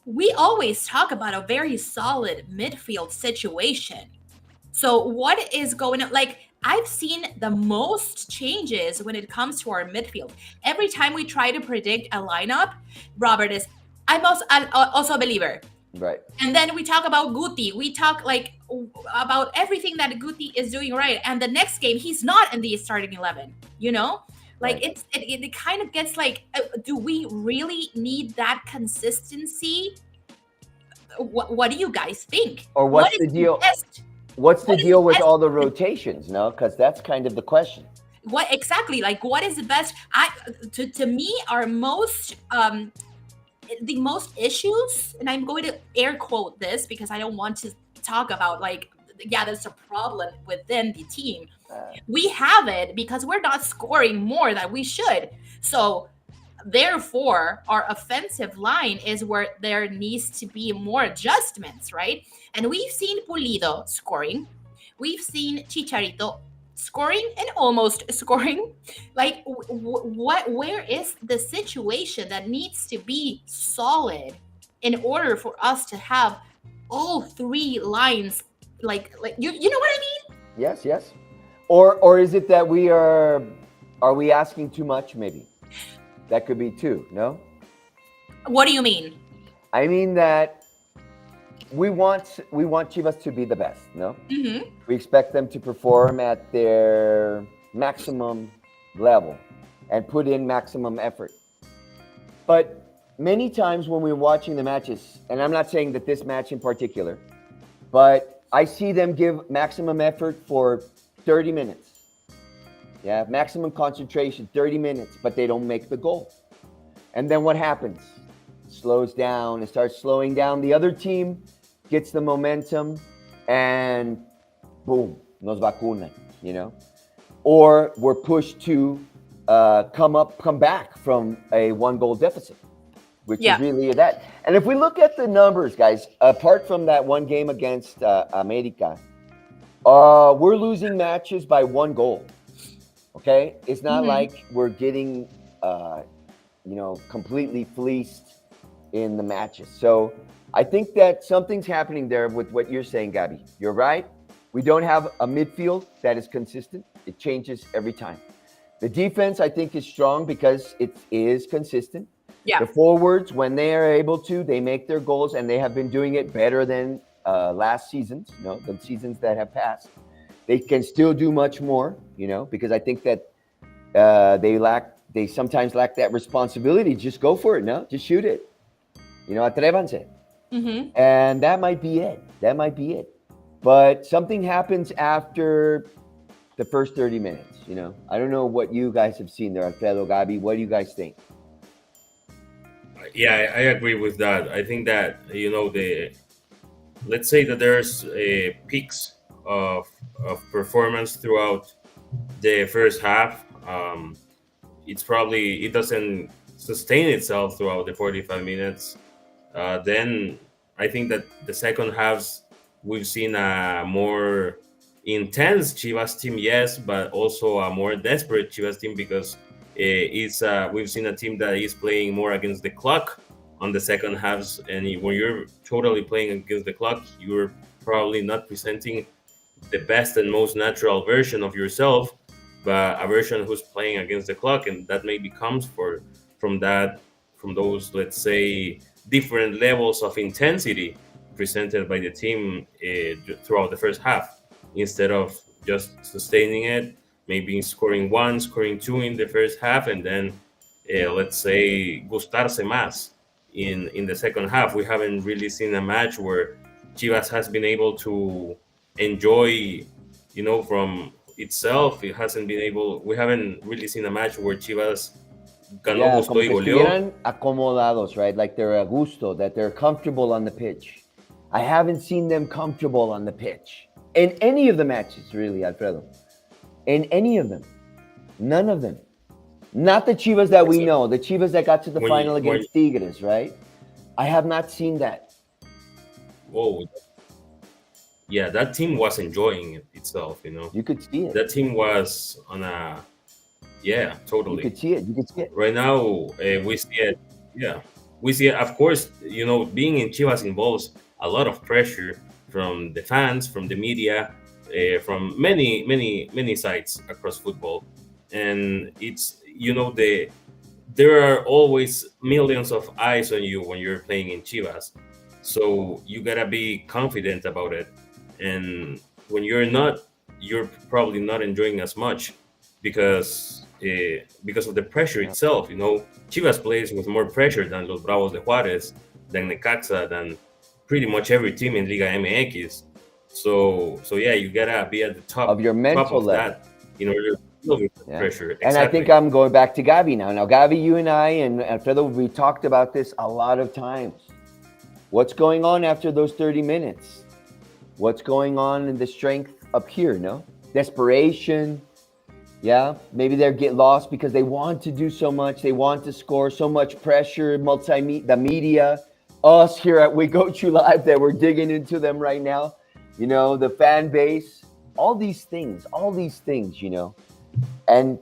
Speaker 2: We always talk about a very solid midfield situation. So what is going on? Like, I've seen the most changes when it comes to our midfield. Every time we try to predict a lineup, Robert is, I'm also a believer.
Speaker 1: Right.
Speaker 2: And then we talk about Guti. We talk about everything that Guti is doing right. And the next game, he's not in the starting 11, Like, right. It kind of gets like, do we really need that consistency? What do you guys think?
Speaker 1: Or what's the deal? What's the deal with all the rotations? No, because that's kind of the question.
Speaker 2: what exactly, like, what is the best? To me, our most the most issues, and I'm going to air quote this because I don't want to talk about, like, yeah, there's a problem within the team. We have it because we're not scoring more than we should. So therefore, our offensive line is where there needs to be more adjustments, right? And we've seen Pulido scoring, we've seen Chicharito scoring and almost scoring. Like, what? Where is the situation that needs to be solid in order for us to have all three lines? Like you know what I mean?
Speaker 1: Yes. Or is it that are we asking too much? Maybe that could be too. No,
Speaker 2: What do you mean?
Speaker 1: I mean that we want Chivas to be the best. No,
Speaker 2: Mm-hmm.
Speaker 1: we expect them to perform at their maximum level and put in maximum effort. But many times when we're watching the matches, and I'm not saying that this match in particular, but I see them give maximum effort for 30 minutes. Yeah, maximum concentration, 30 minutes, but they don't make the goal. And then what happens? It slows down, it starts slowing down. The other team gets the momentum and boom, nos vacunan, you know? Or we're pushed to come back from a 1-goal deficit, which
Speaker 2: Yeah.
Speaker 1: is really that. And if we look at the numbers, guys, apart from that one game against America, we're losing matches by 1 goal. Okay, it's not
Speaker 2: Mhm.
Speaker 1: like we're getting, completely fleeced in the matches. So I think that something's happening there with what you're saying, Gabby. You're right. We don't have a midfield that is consistent. It changes every time. The defense, I think, is strong because it is consistent.
Speaker 2: Yeah.
Speaker 1: The forwards, when they are able to, they make their goals, and they have been doing it better than last seasons, the seasons that have passed. They can still do much more, because I think that they sometimes lack that responsibility. Just go for it, no? Just shoot it. Atrévanse.
Speaker 2: Mm-hmm.
Speaker 1: And that might be it. But something happens after the first 30 minutes, I don't know what you guys have seen there, Alfredo, Gabi. What do you guys think?
Speaker 3: Yeah, I agree with that. I think that let's say that there's peaks of performance throughout the first half. It doesn't sustain itself throughout the 45 minutes. Then I think that the second halves we've seen a more intense Chivas team, yes, but also a more desperate Chivas team because we've seen a team that is playing more against the clock on the second halves, and when you're totally playing against the clock, you're probably not presenting the best and most natural version of yourself, but a version who's playing against the clock, and that maybe comes from those, let's say, different levels of intensity presented by the team throughout the first half, instead of just sustaining it, maybe scoring 1, scoring 2 in the first half, and then let's say gustarse más in the second half. We haven't really seen a match where Chivas has been able to enjoy, from itself. We haven't really seen a match where Chivas ganó,
Speaker 1: Yeah,
Speaker 3: gustó
Speaker 1: como
Speaker 3: y
Speaker 1: que
Speaker 3: goleó.
Speaker 1: estuvieran acomodados, right? Like they're a gusto, that they're comfortable on the pitch. I haven't seen them comfortable on the pitch in any of the matches, really, Alfredo. In any of them. None of them. Not the Chivas that we know, the Chivas that got to the final against Tigres, right? I have not seen that.
Speaker 3: Whoa. Yeah, that team was enjoying itself,
Speaker 1: You could see it.
Speaker 3: That team was on a... Yeah, totally.
Speaker 1: You could see it.
Speaker 3: Right now, we see it. Yeah, we see it. Of course, being in Chivas involves a lot of pressure from the fans, from the media, from many sides across football, and it's there are always millions of eyes on you when you're playing in Chivas, so you gotta be confident about it. And when you're not, you're probably not enjoying as much because of the pressure itself. Chivas plays with more pressure than Los Bravos de Juárez, than Necaxa, than pretty much every team in Liga MX. So yeah, you gotta be at the top
Speaker 1: of your mental
Speaker 3: top of
Speaker 1: level.
Speaker 3: that in order. No need for
Speaker 1: Yeah.
Speaker 3: pressure.
Speaker 1: And I think
Speaker 3: Exactly.
Speaker 1: I'm going back to Gabi now. Now, Gabi, you and I and Alfredo, we talked about this a lot of times. What's going on after those 30 minutes? What's going on in the strength up here, no? Desperation. Yeah, maybe they get lost because they want to do so much. They want to score, so much pressure, the media, us here at We Go To Live that we're digging into them right now. You know, the fan base, all these things, you know. And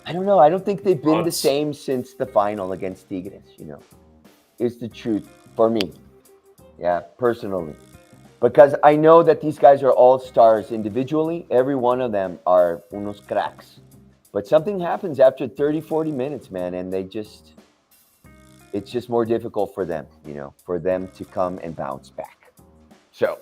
Speaker 1: I don't know. I don't think they've been the
Speaker 3: Odds.
Speaker 1: same since the final against Tigres, you know. It's the truth for me. Yeah, personally. Because I know that these guys are all stars individually. Every one of them are unos cracks. But something happens after 30, 40 minutes, man, and it's just more difficult for them, you know, for them to come and bounce back. So,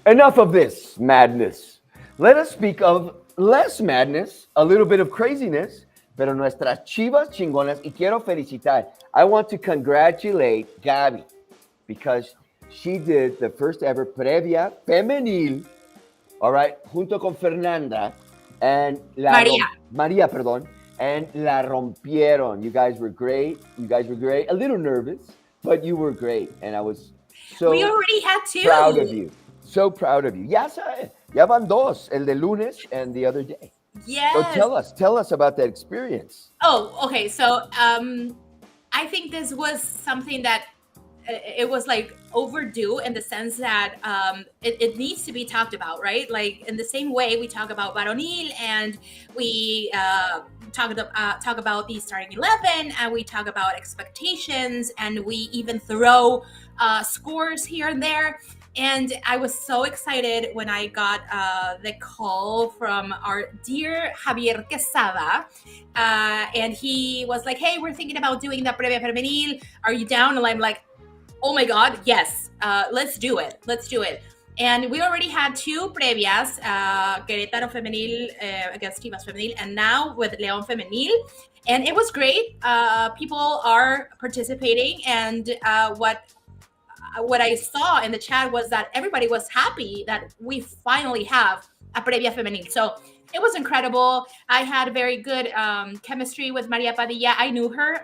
Speaker 1: enough of this madness. Let us speak of less madness, a little bit of craziness, pero nuestras Chivas chingonas, y quiero felicitar. I want to congratulate Gabi because she did the first ever previa femenil, all right, junto con Fernanda and María, perdón, and la rompieron. You guys were great. A little nervous, but you were great, and I was
Speaker 2: We
Speaker 1: so
Speaker 2: already had two.
Speaker 1: proud of you. So proud of you. Ya van dos, el de lunes and the other day.
Speaker 2: Yes.
Speaker 1: So tell us about that experience.
Speaker 2: Oh, okay. So I think this was something that it was like overdue in the sense that it needs to be talked about, right? Like in the same way we talk about Varonil and we talk about the starting 11 and we talk about expectations and we even throw scores here and there. And I was so excited when I got the call from our dear Javier Quesada. And he was like, hey, we're thinking about doing the Previa Femenil. Are you down? And I'm like, oh my God, yes, let's do it. And we already had two previas, Querétaro Femenil against Chivas Femenil, and now with León Femenil. And it was great. People are participating. And what I saw in the chat was that everybody was happy that we finally have a Previa Femenil. So it was incredible. I had very good chemistry with Maria Padilla. I knew her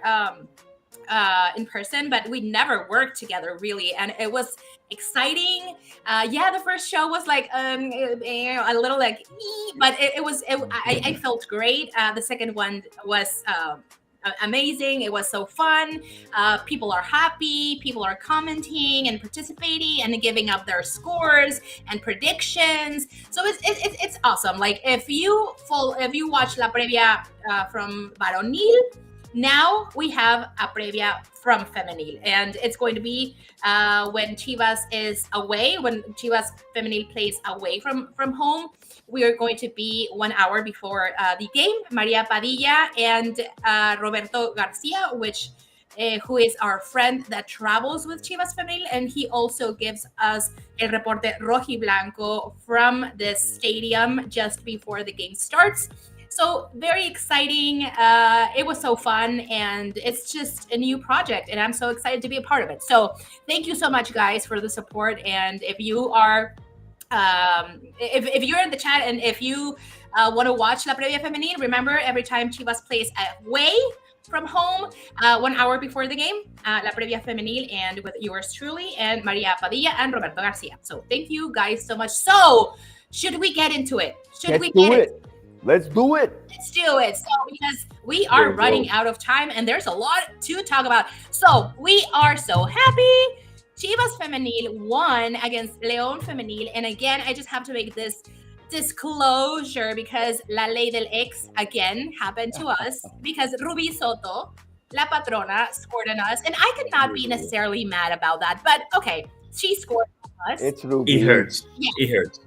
Speaker 2: in person, but we never worked together really. And it was exciting. The first show was like a little like, but I felt great. The second one was amazing. It was so fun. People are happy. People are commenting and participating and giving up their scores and predictions. So it's awesome. Like if you watch La Previa from Varonil, now we have a previa from Femenil, and it's going to be when Chivas is away, when Chivas Femenil plays away from home. We are going to be 1 hour before the game. Maria Padilla and Roberto Garcia, who is our friend that travels with Chivas Femenil, and he also gives us El Reporte Rojiblanco from the stadium just before the game starts. So very exciting. It was so fun, and it's just a new project, and I'm so excited to be a part of it. So thank you so much, guys, for the support. And if you are, if you're in the chat, and if you want to watch La Previa Femenil, remember every time Chivas plays away from home, 1 hour before the game, La Previa Femenil, and with yours truly, and Maria Padilla and Roberto Garcia. So thank you guys so much. So should we get into it?
Speaker 1: Let's do it.
Speaker 2: So because we are running out of time and there's a lot to talk about. So we are so happy. Chivas Femenil won against León Femenil. And again, I just have to make this disclosure because La Ley del Ex again happened to us because Ruby Soto, La Patrona, scored on us. And I could not be necessarily mad about that. But okay, she scored on us.
Speaker 1: It's Ruby.
Speaker 3: It hurts. Yeah. It hurts.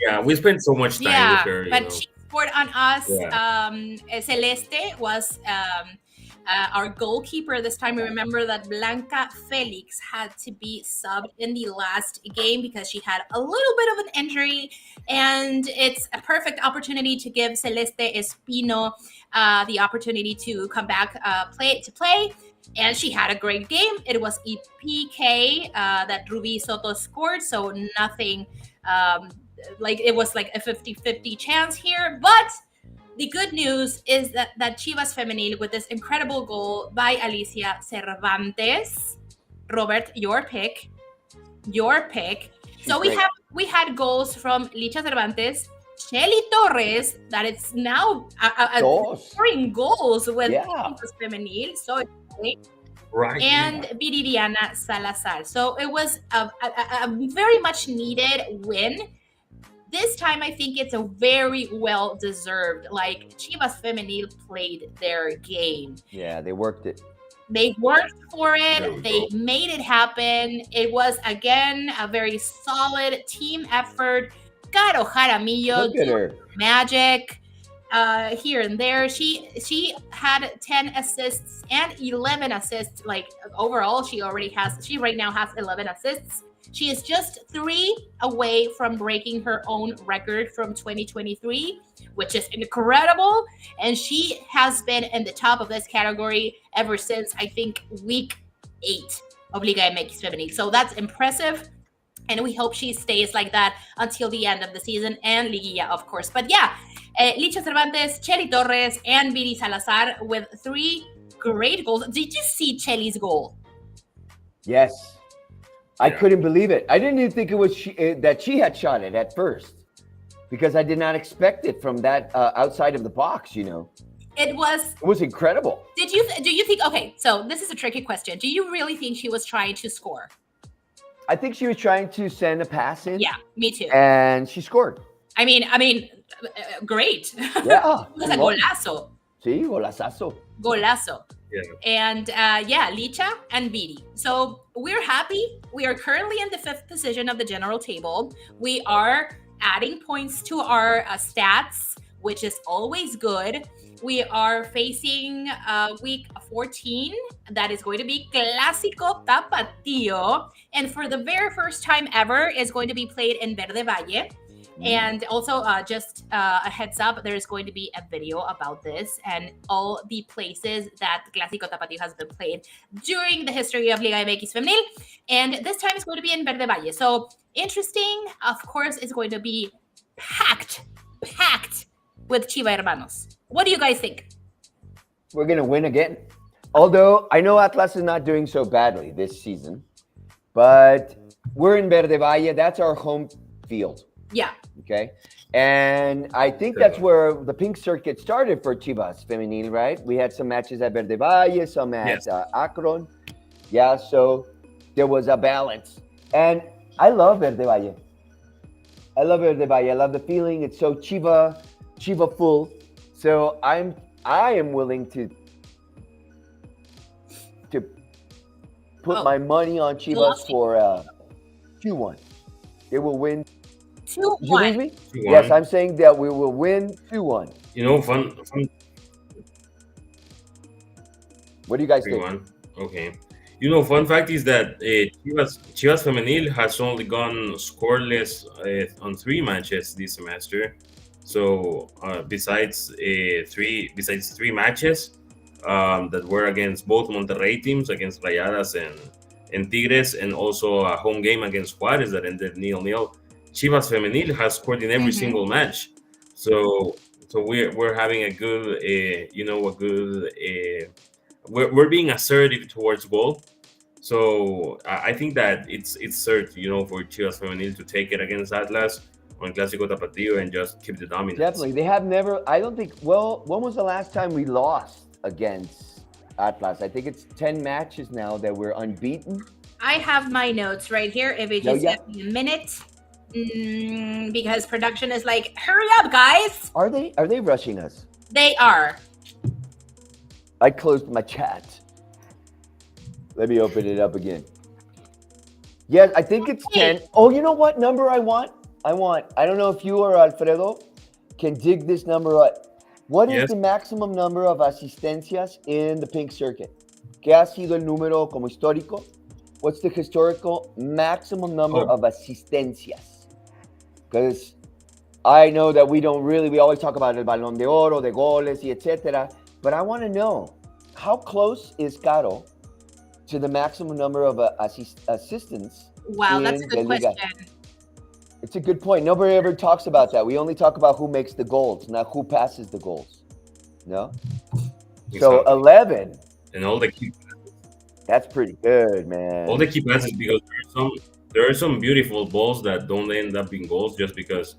Speaker 3: Yeah, we spent so much time with her.
Speaker 2: But she scored on us. Yeah. Celeste was our goalkeeper this time. We remember that Blanca Felix had to be subbed in the last game because she had a little bit of an injury, and it's a perfect opportunity to give Celeste Espino the opportunity to come back play. And she had a great game. It was a PK that Ruby Soto scored, so nothing. Like it was like a 50-50 chance here, but the good news is that Chivas Femenil, with this incredible goal by Alicia Cervantes, Robert, your pick.
Speaker 1: She's
Speaker 2: So
Speaker 1: great.
Speaker 2: we had goals from Licha Cervantes, Shelly Torres, that it's now
Speaker 1: Dos.
Speaker 2: scoring goals with
Speaker 1: Yeah.
Speaker 2: Chivas Femenil. So great.
Speaker 3: Right.
Speaker 2: And Viridiana Salazar. So it was a very much needed win. This time, I think it's a very well deserved. Like Chivas Femenil played their game.
Speaker 1: Yeah, they worked it.
Speaker 2: They worked for
Speaker 3: There we
Speaker 2: it. They
Speaker 3: go.
Speaker 2: made it happen. It was again a very solid team effort. Caro Jaramillo
Speaker 1: Look at her.
Speaker 2: magic here and there. She had 10 assists and 11 assists. Like overall, she right now has 11 assists. She is just 3 away from breaking her own record from 2023, which is incredible. And she has been in the top of this category ever since, I think, week 8 of Liga MX Femenil. So that's impressive. And we hope she stays like that until the end of the season and Liguilla, of course. But yeah, Licha Cervantes, Chely Torres, and Viri Salazar with 3 great goals. Did you see Chely's goal?
Speaker 1: Yes. I
Speaker 3: Yeah.
Speaker 1: couldn't believe it. I didn't even think it was that she had shot it at first, because I did not expect it from that outside of the box.
Speaker 2: It was.
Speaker 1: It was incredible.
Speaker 2: Do you think? Okay, so this is a tricky question. Do you really think she was trying to score?
Speaker 1: I think she was trying to send a pass in.
Speaker 2: Yeah, me too.
Speaker 1: And she scored.
Speaker 2: I mean, great.
Speaker 1: Yeah.
Speaker 2: It was a golazo.
Speaker 1: Sí, golazazo.
Speaker 2: Golazo.
Speaker 3: Yeah.
Speaker 2: And Licha and Viri. So we're happy. We are currently in the 5th position of the general table. We are adding points to our stats, which is always good. We are facing week 14. That is going to be Clásico Tapatio. And for the very first time ever, is going to be played in Verde Valle. And also, just a heads up, there's going to be a video about this and all the places that Clásico Tapatio has been played during the history of Liga MX Femenil. And this time it's going to be in Verde Valle. So interesting. Of course, it's going to be packed with Chiva Hermanos. What do you guys think?
Speaker 1: We're going to win again. Although I know Atlas is not doing so badly this season, but we're in Verde Valle. That's our home field.
Speaker 2: Yeah.
Speaker 1: Okay. And I think that's where the pink circuit started for Chivas Femenil, right? We had some matches at Verde Valle, some at Akron. Yeah, so there was a balance. And I love Verde Valle. I love Verde Valle. I love the feeling. It's so Chiva full. So I am willing to put my money on Chivas for 2-1. They will win.
Speaker 2: 2-1.
Speaker 1: You believe me?
Speaker 3: 2-1.
Speaker 1: Yes, I'm saying that we will win 2-1.
Speaker 3: Fun.
Speaker 1: What do you guys
Speaker 3: 3-1.
Speaker 1: think?
Speaker 3: Okay. Fun fact is that Chivas Femenil has only gone scoreless on 3 matches this semester. So besides 3 matches that were against both Monterrey teams, against Rayadas and Tigres, and also a home game against Juárez that ended 0-0. Chivas Femenil has scored in every single match. So we're having a good, we're being assertive towards goal. So I think that it's certain, for Chivas Femenil to take it against Atlas on Clásico Tapatio and just keep the dominance.
Speaker 1: Definitely. They have never, I don't think, well, when was the last time we lost against Atlas? I think it's 10 matches now that we're unbeaten.
Speaker 2: I have my notes right here. If it just give me a minute. Because production is like, hurry up, guys.
Speaker 1: Are they rushing us?
Speaker 2: They are.
Speaker 1: I closed my chat. Let me open it up again. Yes, I think it's 10. Oh, you know what number I want? I don't know if you or Alfredo can dig this number up. What is the maximum number of asistencias in the pink circuit? ¿Qué ha sido el número como histórico? What's the historical maximum number of asistencias? Because I know that we always talk about el balón de oro, de goles, y etc. But I want to know, how close is Caro to the maximum number of assistants?
Speaker 2: Wow, that's a good question.
Speaker 1: It's a good point. Nobody ever talks about that. We only talk about who makes the goals, not who passes the goals. No? So
Speaker 3: Exactly.
Speaker 1: 11.
Speaker 3: And all the key
Speaker 1: That's pretty good, man.
Speaker 3: all the key passes, because there are some beautiful balls that don't end up being goals just because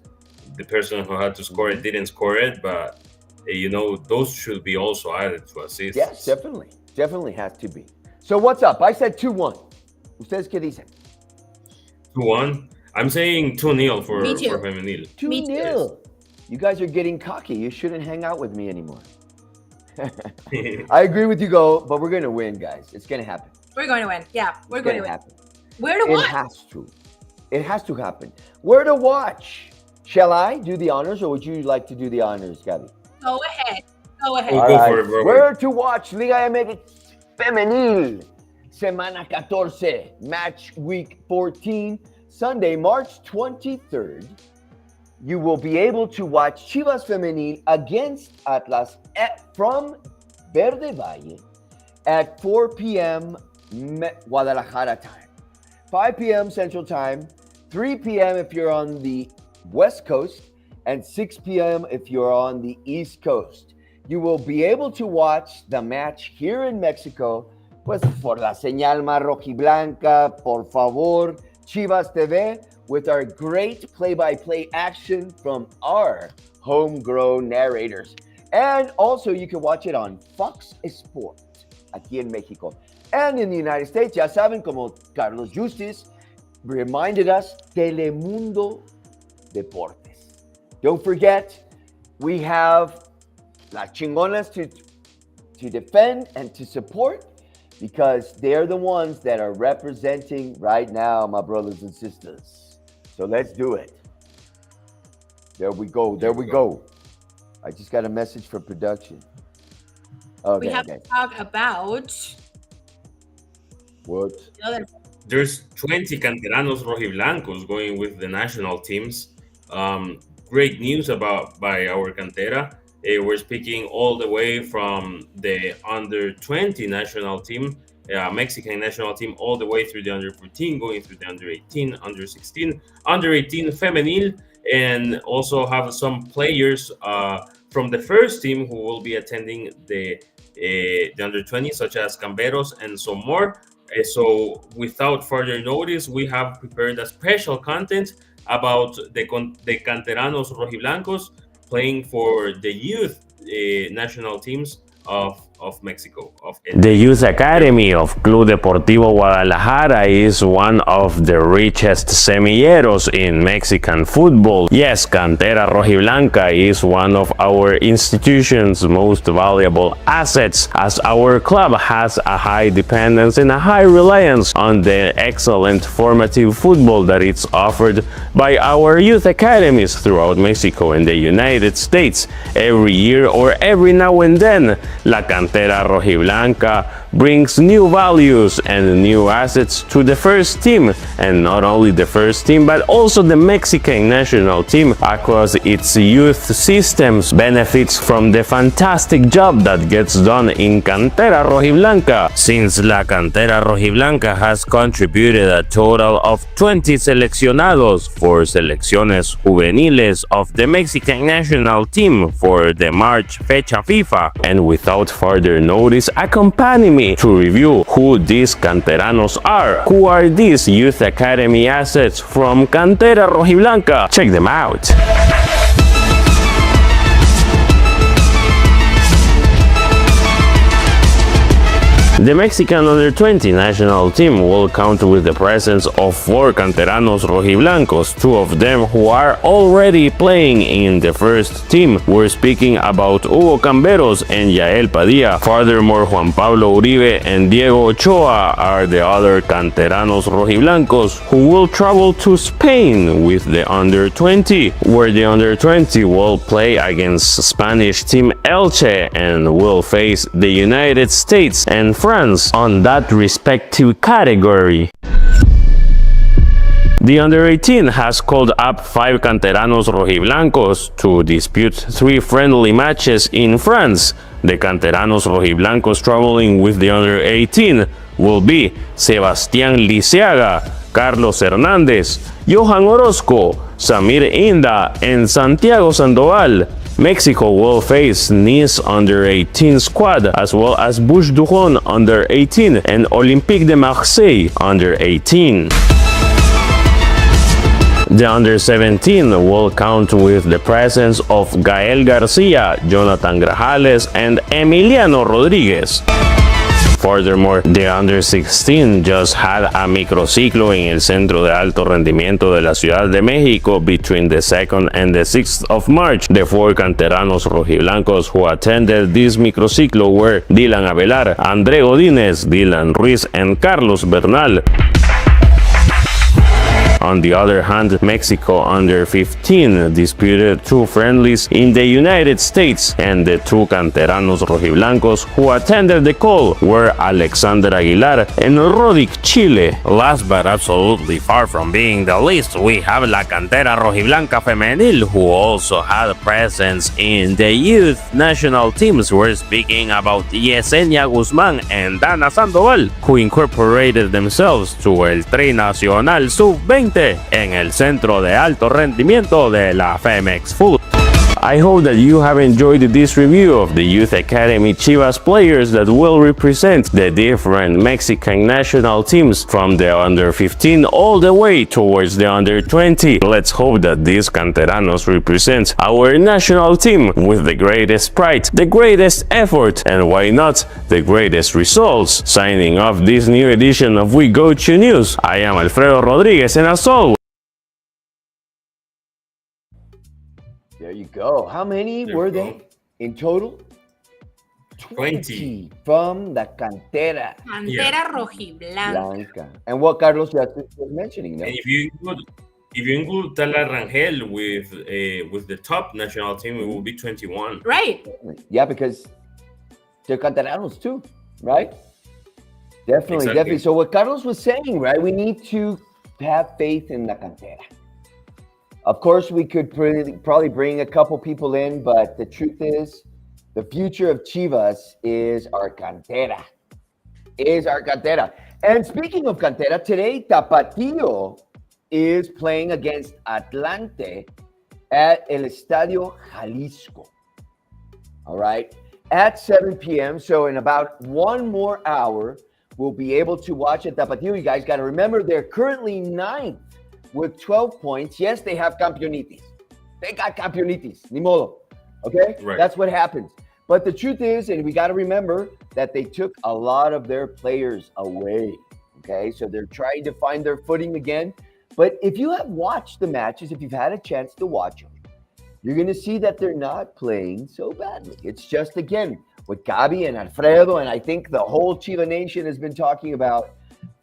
Speaker 3: the person who had to score it didn't score it, but those should be also added to assists.
Speaker 1: Yes, definitely. Definitely has to be. So what's up? I said 2-1. ¿Ustedes qué dicen?
Speaker 3: 2-1. I'm saying 2-0 for
Speaker 2: Me too.
Speaker 3: Femenil.
Speaker 1: 2-0. You guys are getting cocky. You shouldn't hang out with me anymore. I agree with you, but we're going to win, guys. It's going to happen.
Speaker 2: We're going to win. Yeah, we're going to win.
Speaker 1: Happen.
Speaker 2: Where to
Speaker 1: It
Speaker 2: watch?
Speaker 1: has to. It has to happen. Where to watch? Shall I do the honors, or would you like to do the honors, Gabby?
Speaker 2: Go ahead. Go ahead.
Speaker 3: Oh,
Speaker 1: All
Speaker 3: go
Speaker 1: right.
Speaker 3: for it, Robert.
Speaker 1: Where to watch Liga MX Femenil, Semana 14, Match Week 14, Sunday, March 23rd. You will be able to watch Chivas Femenil against Atlas from Verde Valle at 4 p.m. Guadalajara time, 5 p.m. Central Time, 3 p.m. if you're on the West Coast, and 6 p.m. if you're on the East Coast. You will be able to watch the match here in Mexico, pues por la señal más rojiblanca, por favor, Chivas TV, with our great play-by-play action from our homegrown narrators. And also you can watch it on Fox Sports, aquí en Mexico. And in the United States, ya saben, como Carlos Yustis reminded us, Telemundo Deportes. Don't forget, we have Las Chingonas to defend and to support, because they're the ones that are representing right now, my brothers and sisters. So let's do it. There we go. There we go. I just got a message from production. Okay,
Speaker 2: We have to talk about
Speaker 1: what?
Speaker 2: the other.
Speaker 3: There's 20 canteranos rojiblancos going with the national teams. Great news by our cantera. We're speaking all the way from the under 20 national team, Mexican national team, all the way through the under 14, going through the under 18, under 16, under 18 femenil, and also have some players from the first team who will be attending the under 20, such as Camberos and some more. So without further notice, we have prepared a special content about the canteranos rojiblancos playing for the youth national teams of Mexico.
Speaker 5: The Youth Academy of Club Deportivo Guadalajara is one of the richest semilleros in Mexican football. Yes, Cantera Rojiblanca is one of our institution's most valuable assets, as our club has a high dependence and a high reliance on the excellent formative football that is offered by our youth academies throughout Mexico and the United States. Every year or every now and then, La Cantera Rojiblanca brings new values and new assets to the first team, and not only the first team but also the Mexican national team across its youth systems benefits from the fantastic job that gets done in Cantera Rojiblanca, since La Cantera Rojiblanca has contributed a total of 20 seleccionados for selecciones juveniles of the Mexican national team for the March fecha FIFA. And without further notice, accompany me to review who these canteranos are. Who are these youth academy assets from Cantera Rojiblanca? Check them out. The Mexican under-20 national team will count with the presence of 4 canteranos rojiblancos, 2 of them who are already playing in the first team. We're speaking about Hugo Camberos and Yael Padilla. Furthermore, Juan Pablo Uribe and Diego Ochoa are the other canteranos rojiblancos who will travel to Spain with the under-20, where the under-20 will play against Spanish team Elche and will face the United States and France on that respective category. The under-18 has called up 5 canteranos rojiblancos to dispute 3 friendly matches in France. The canteranos rojiblancos traveling with the under-18 will be Sebastián Liceaga, Carlos Hernández, Johan Orozco, Samir Inda, and Santiago Sandoval. Mexico will face Nice under-18 squad as well as Bouches du Rhône under-18 and Olympique de Marseille under-18. The under-17 will count with the presence of Gael Garcia, Jonathan Grajales, and Emiliano Rodríguez. Furthermore, the under-16 just had a microciclo en el Centro de Alto Rendimiento de la Ciudad de México between the 2nd and the 6th of March. The 4 canteranos rojiblancos who attended this microciclo were Dylan Avelar, André Godínez, Dylan Ruiz, and Carlos Bernal. On the other hand, Mexico under-15 disputed 2 friendlies in the United States, and the 2 canteranos rojiblancos who attended the call were Alexander Aguilar and Rodic Chile. Last but absolutely far from being the least, we have La Cantera Rojiblanca Femenil, who also had a presence in the youth national teams. We're speaking about Yesenia Guzmán and Dana Sandoval, who incorporated themselves to el Tri Nacional Sub-20 en el Centro de Alto Rendimiento de la Femex Food. I hope that you have enjoyed this review of the Youth Academy Chivas players that will represent the different Mexican national teams from the under-15 all the way towards the under-20. Let's hope that these canteranos represent our national team with the greatest pride, the greatest effort, and why not, the greatest results. Signing off this new edition of We Go To News, I am Alfredo Rodriguez, and as always,
Speaker 1: There you go. How many were they in total?
Speaker 3: 20
Speaker 1: from the Cantera
Speaker 2: Cantera Rojiblanca.
Speaker 1: Blanca. And what Carlos Yustis was mentioning. No?
Speaker 3: And if you include Tala Rangel with the top national team, it will be 21.
Speaker 2: Right.
Speaker 1: Yeah, because they're Canteranos too, right? Definitely,
Speaker 3: Exactly.
Speaker 1: definitely. So what Carlos was saying, right? We need to have faith in the Cantera. Of course, we could probably bring a couple people in, but the truth is, the future of Chivas is our Cantera. And speaking of Cantera, today Tapatio is playing against Atlante at El Estadio Jalisco. All right, at 7 p.m. So in about 1 more hour, we'll be able to watch at Tapatio. You guys got to remember, they're currently 9th with 12 points. Yes, they have campeonitis. They got campeonitis. Ni modo. Okay?
Speaker 3: Right.
Speaker 1: That's what happens. But the truth is, and we got to remember, that they took a lot of their players away. Okay? So they're trying to find their footing again. But if you have watched the matches, if you've had a chance to watch them, you're going to see that they're not playing so badly. It's just, again, what Gabi and Alfredo and I think the whole Chiva Nation has been talking about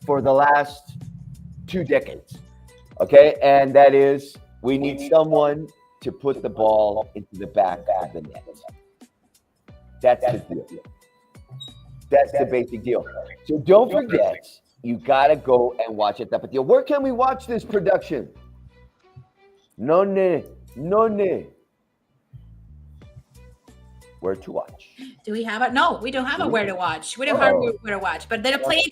Speaker 1: for the last 2 decades. Okay, and that is, we need someone to put the ball into the back of the net. That's the deal. That's the basic deal. So don't forget, you got to go and watch it. Tapatio. Where can we watch this production? None. Where to watch?
Speaker 2: Do we have it? No, we don't have a where to watch. We don't have where to watch. But they're playing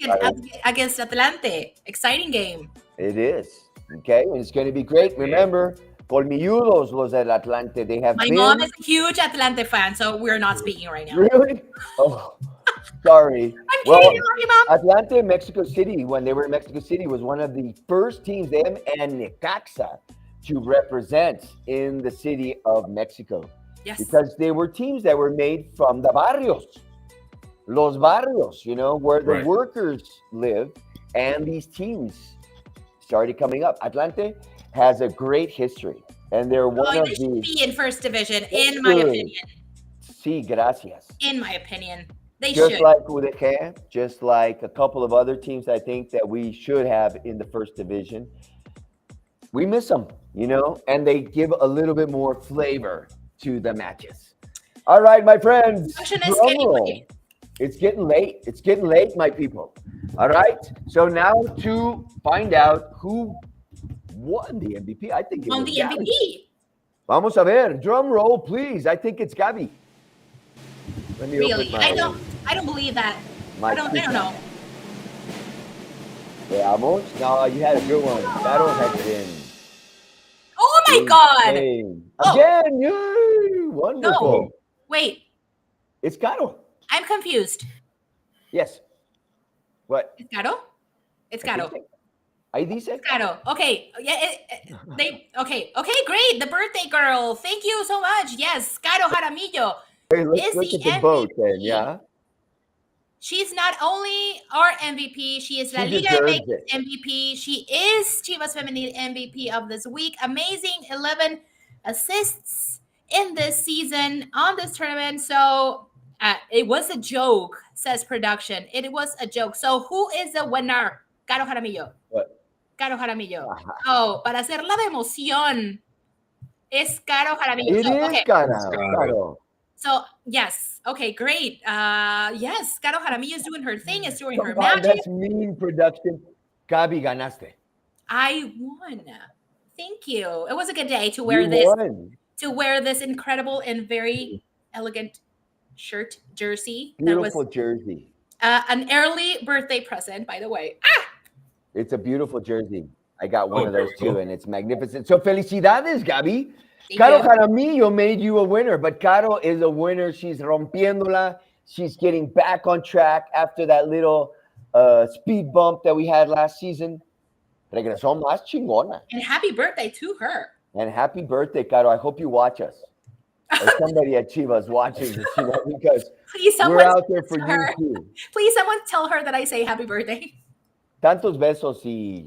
Speaker 2: against Atlante. Exciting game.
Speaker 1: It is. Okay, and it's going to be great. Remember, colmilludos los del Atlante. They have
Speaker 2: My mom is a huge Atlante fan, so we're not speaking right now.
Speaker 1: Really? Oh, sorry.
Speaker 2: I'm kidding, Mom.
Speaker 1: Atlante, Mexico City, when they were in Mexico City, was one of the first teams, them and Necaxa, to represent in the city of Mexico.
Speaker 2: Yes.
Speaker 1: Because they were teams that were made from the barrios. Los barrios, you know, where the workers live, and these teams started coming up. Atlante has a great history, and they're one of
Speaker 2: they should
Speaker 1: the
Speaker 2: be in first division, in my opinion.
Speaker 1: Sí, gracias.
Speaker 2: In my opinion, they
Speaker 1: Just
Speaker 2: should.
Speaker 1: like UDG, just like a couple of other teams, I think that we should have in the first division. We miss them, you know, and they give a little bit more flavor to the matches. All right, my friends. It's getting late. It's getting late, my people. All right. So now to find out who won the MVP. I think it was
Speaker 2: the
Speaker 1: Gabi.
Speaker 2: MVP.
Speaker 1: Vamos a ver. Drum roll, please. I think it's Gabi. Let me
Speaker 2: Really? I don't believe that. I don't know.
Speaker 1: Veamos. No, you had a good one. Caro has been
Speaker 2: Oh my God.
Speaker 1: insane.
Speaker 2: Oh.
Speaker 1: Again, yay! Wonderful.
Speaker 2: No. Wait,
Speaker 1: It's Caro.
Speaker 2: I'm confused.
Speaker 1: Yes. What?
Speaker 2: It's Caro? It's
Speaker 1: I think
Speaker 2: Caro.
Speaker 1: so. Ahí dice.
Speaker 2: Caro. Okay. Yeah. Okay. Great. The birthday girl. Thank you so much. Yes. Caro Jaramillo
Speaker 1: Hey, let's
Speaker 2: is
Speaker 1: look
Speaker 2: the
Speaker 1: at the vote then,
Speaker 2: MVP.
Speaker 1: yeah?
Speaker 2: She's not only our MVP, she is La
Speaker 1: She
Speaker 2: Liga
Speaker 1: deserves
Speaker 2: MX
Speaker 1: it.
Speaker 2: MVP. She is Chivas Femenil MVP of this week. Amazing 11 assists in this season on this tournament. So it was a joke, says production. It was a joke. So who is the winner? Caro Jaramillo.
Speaker 1: What?
Speaker 2: Caro Jaramillo. Oh, para hacerla de emoción. Es Caro Jaramillo.
Speaker 1: It
Speaker 2: So,
Speaker 1: is
Speaker 2: okay.
Speaker 1: Caro.
Speaker 2: So yes, okay, great. Yes, Caro Jaramillo is doing her thing, is doing her
Speaker 1: Come on,
Speaker 2: magic.
Speaker 1: that's mean production. Gabi, ganaste.
Speaker 2: I won. Thank you. It was a good day to
Speaker 1: You
Speaker 2: wear this
Speaker 1: won.
Speaker 2: incredible and very elegant shirt jersey.
Speaker 1: Beautiful jersey.
Speaker 2: That was an early birthday present, by the way.
Speaker 1: It's a beautiful jersey. I got one
Speaker 3: Oh,
Speaker 1: of those
Speaker 3: there we
Speaker 1: too,
Speaker 3: go.
Speaker 1: and it's magnificent. So felicidades, Gabi.
Speaker 2: Thank
Speaker 1: Caro
Speaker 2: you.
Speaker 1: Jaramillo made you a winner, but Caro is a winner. She's rompiéndola. She's getting back on track after that little speed bump that we had last season. Regresó más chingona.
Speaker 2: And happy birthday to her.
Speaker 1: And happy birthday, Caro. I hope you watch us. Or somebody at Chivas watching this, because
Speaker 2: Please,
Speaker 1: we're
Speaker 2: someone
Speaker 1: out there for
Speaker 2: tell
Speaker 1: you
Speaker 2: her.
Speaker 1: too.
Speaker 2: Please, someone tell her that I say happy birthday.
Speaker 1: Tantos besos y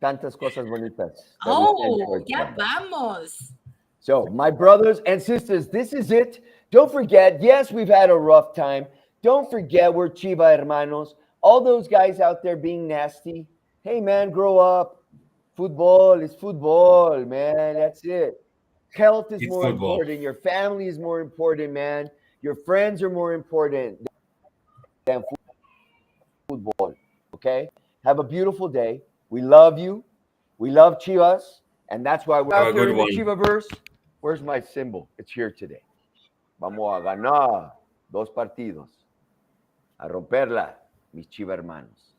Speaker 1: tantas cosas bonitas. that we send
Speaker 2: Oh,
Speaker 1: towards
Speaker 2: ya
Speaker 1: them.
Speaker 2: vamos.
Speaker 1: So, my brothers and sisters, this is it. Don't forget, yes, we've had a rough time. Don't forget, we're Chiva hermanos. All those guys out there being nasty. Hey, man, grow up. Football is football, man. That's it. Health is
Speaker 3: It's
Speaker 1: more
Speaker 3: football.
Speaker 1: important. Your family is more important, man. Your friends are more important than football. Okay? Have a beautiful day. We love you. We love Chivas. And that's why we're
Speaker 3: Have a
Speaker 1: out there
Speaker 3: good
Speaker 1: in
Speaker 3: one.
Speaker 1: the Chivaverse. Where's my symbol? It's here today. Vamos a ganar 2 partidos. A romperla, mis Chiva hermanos.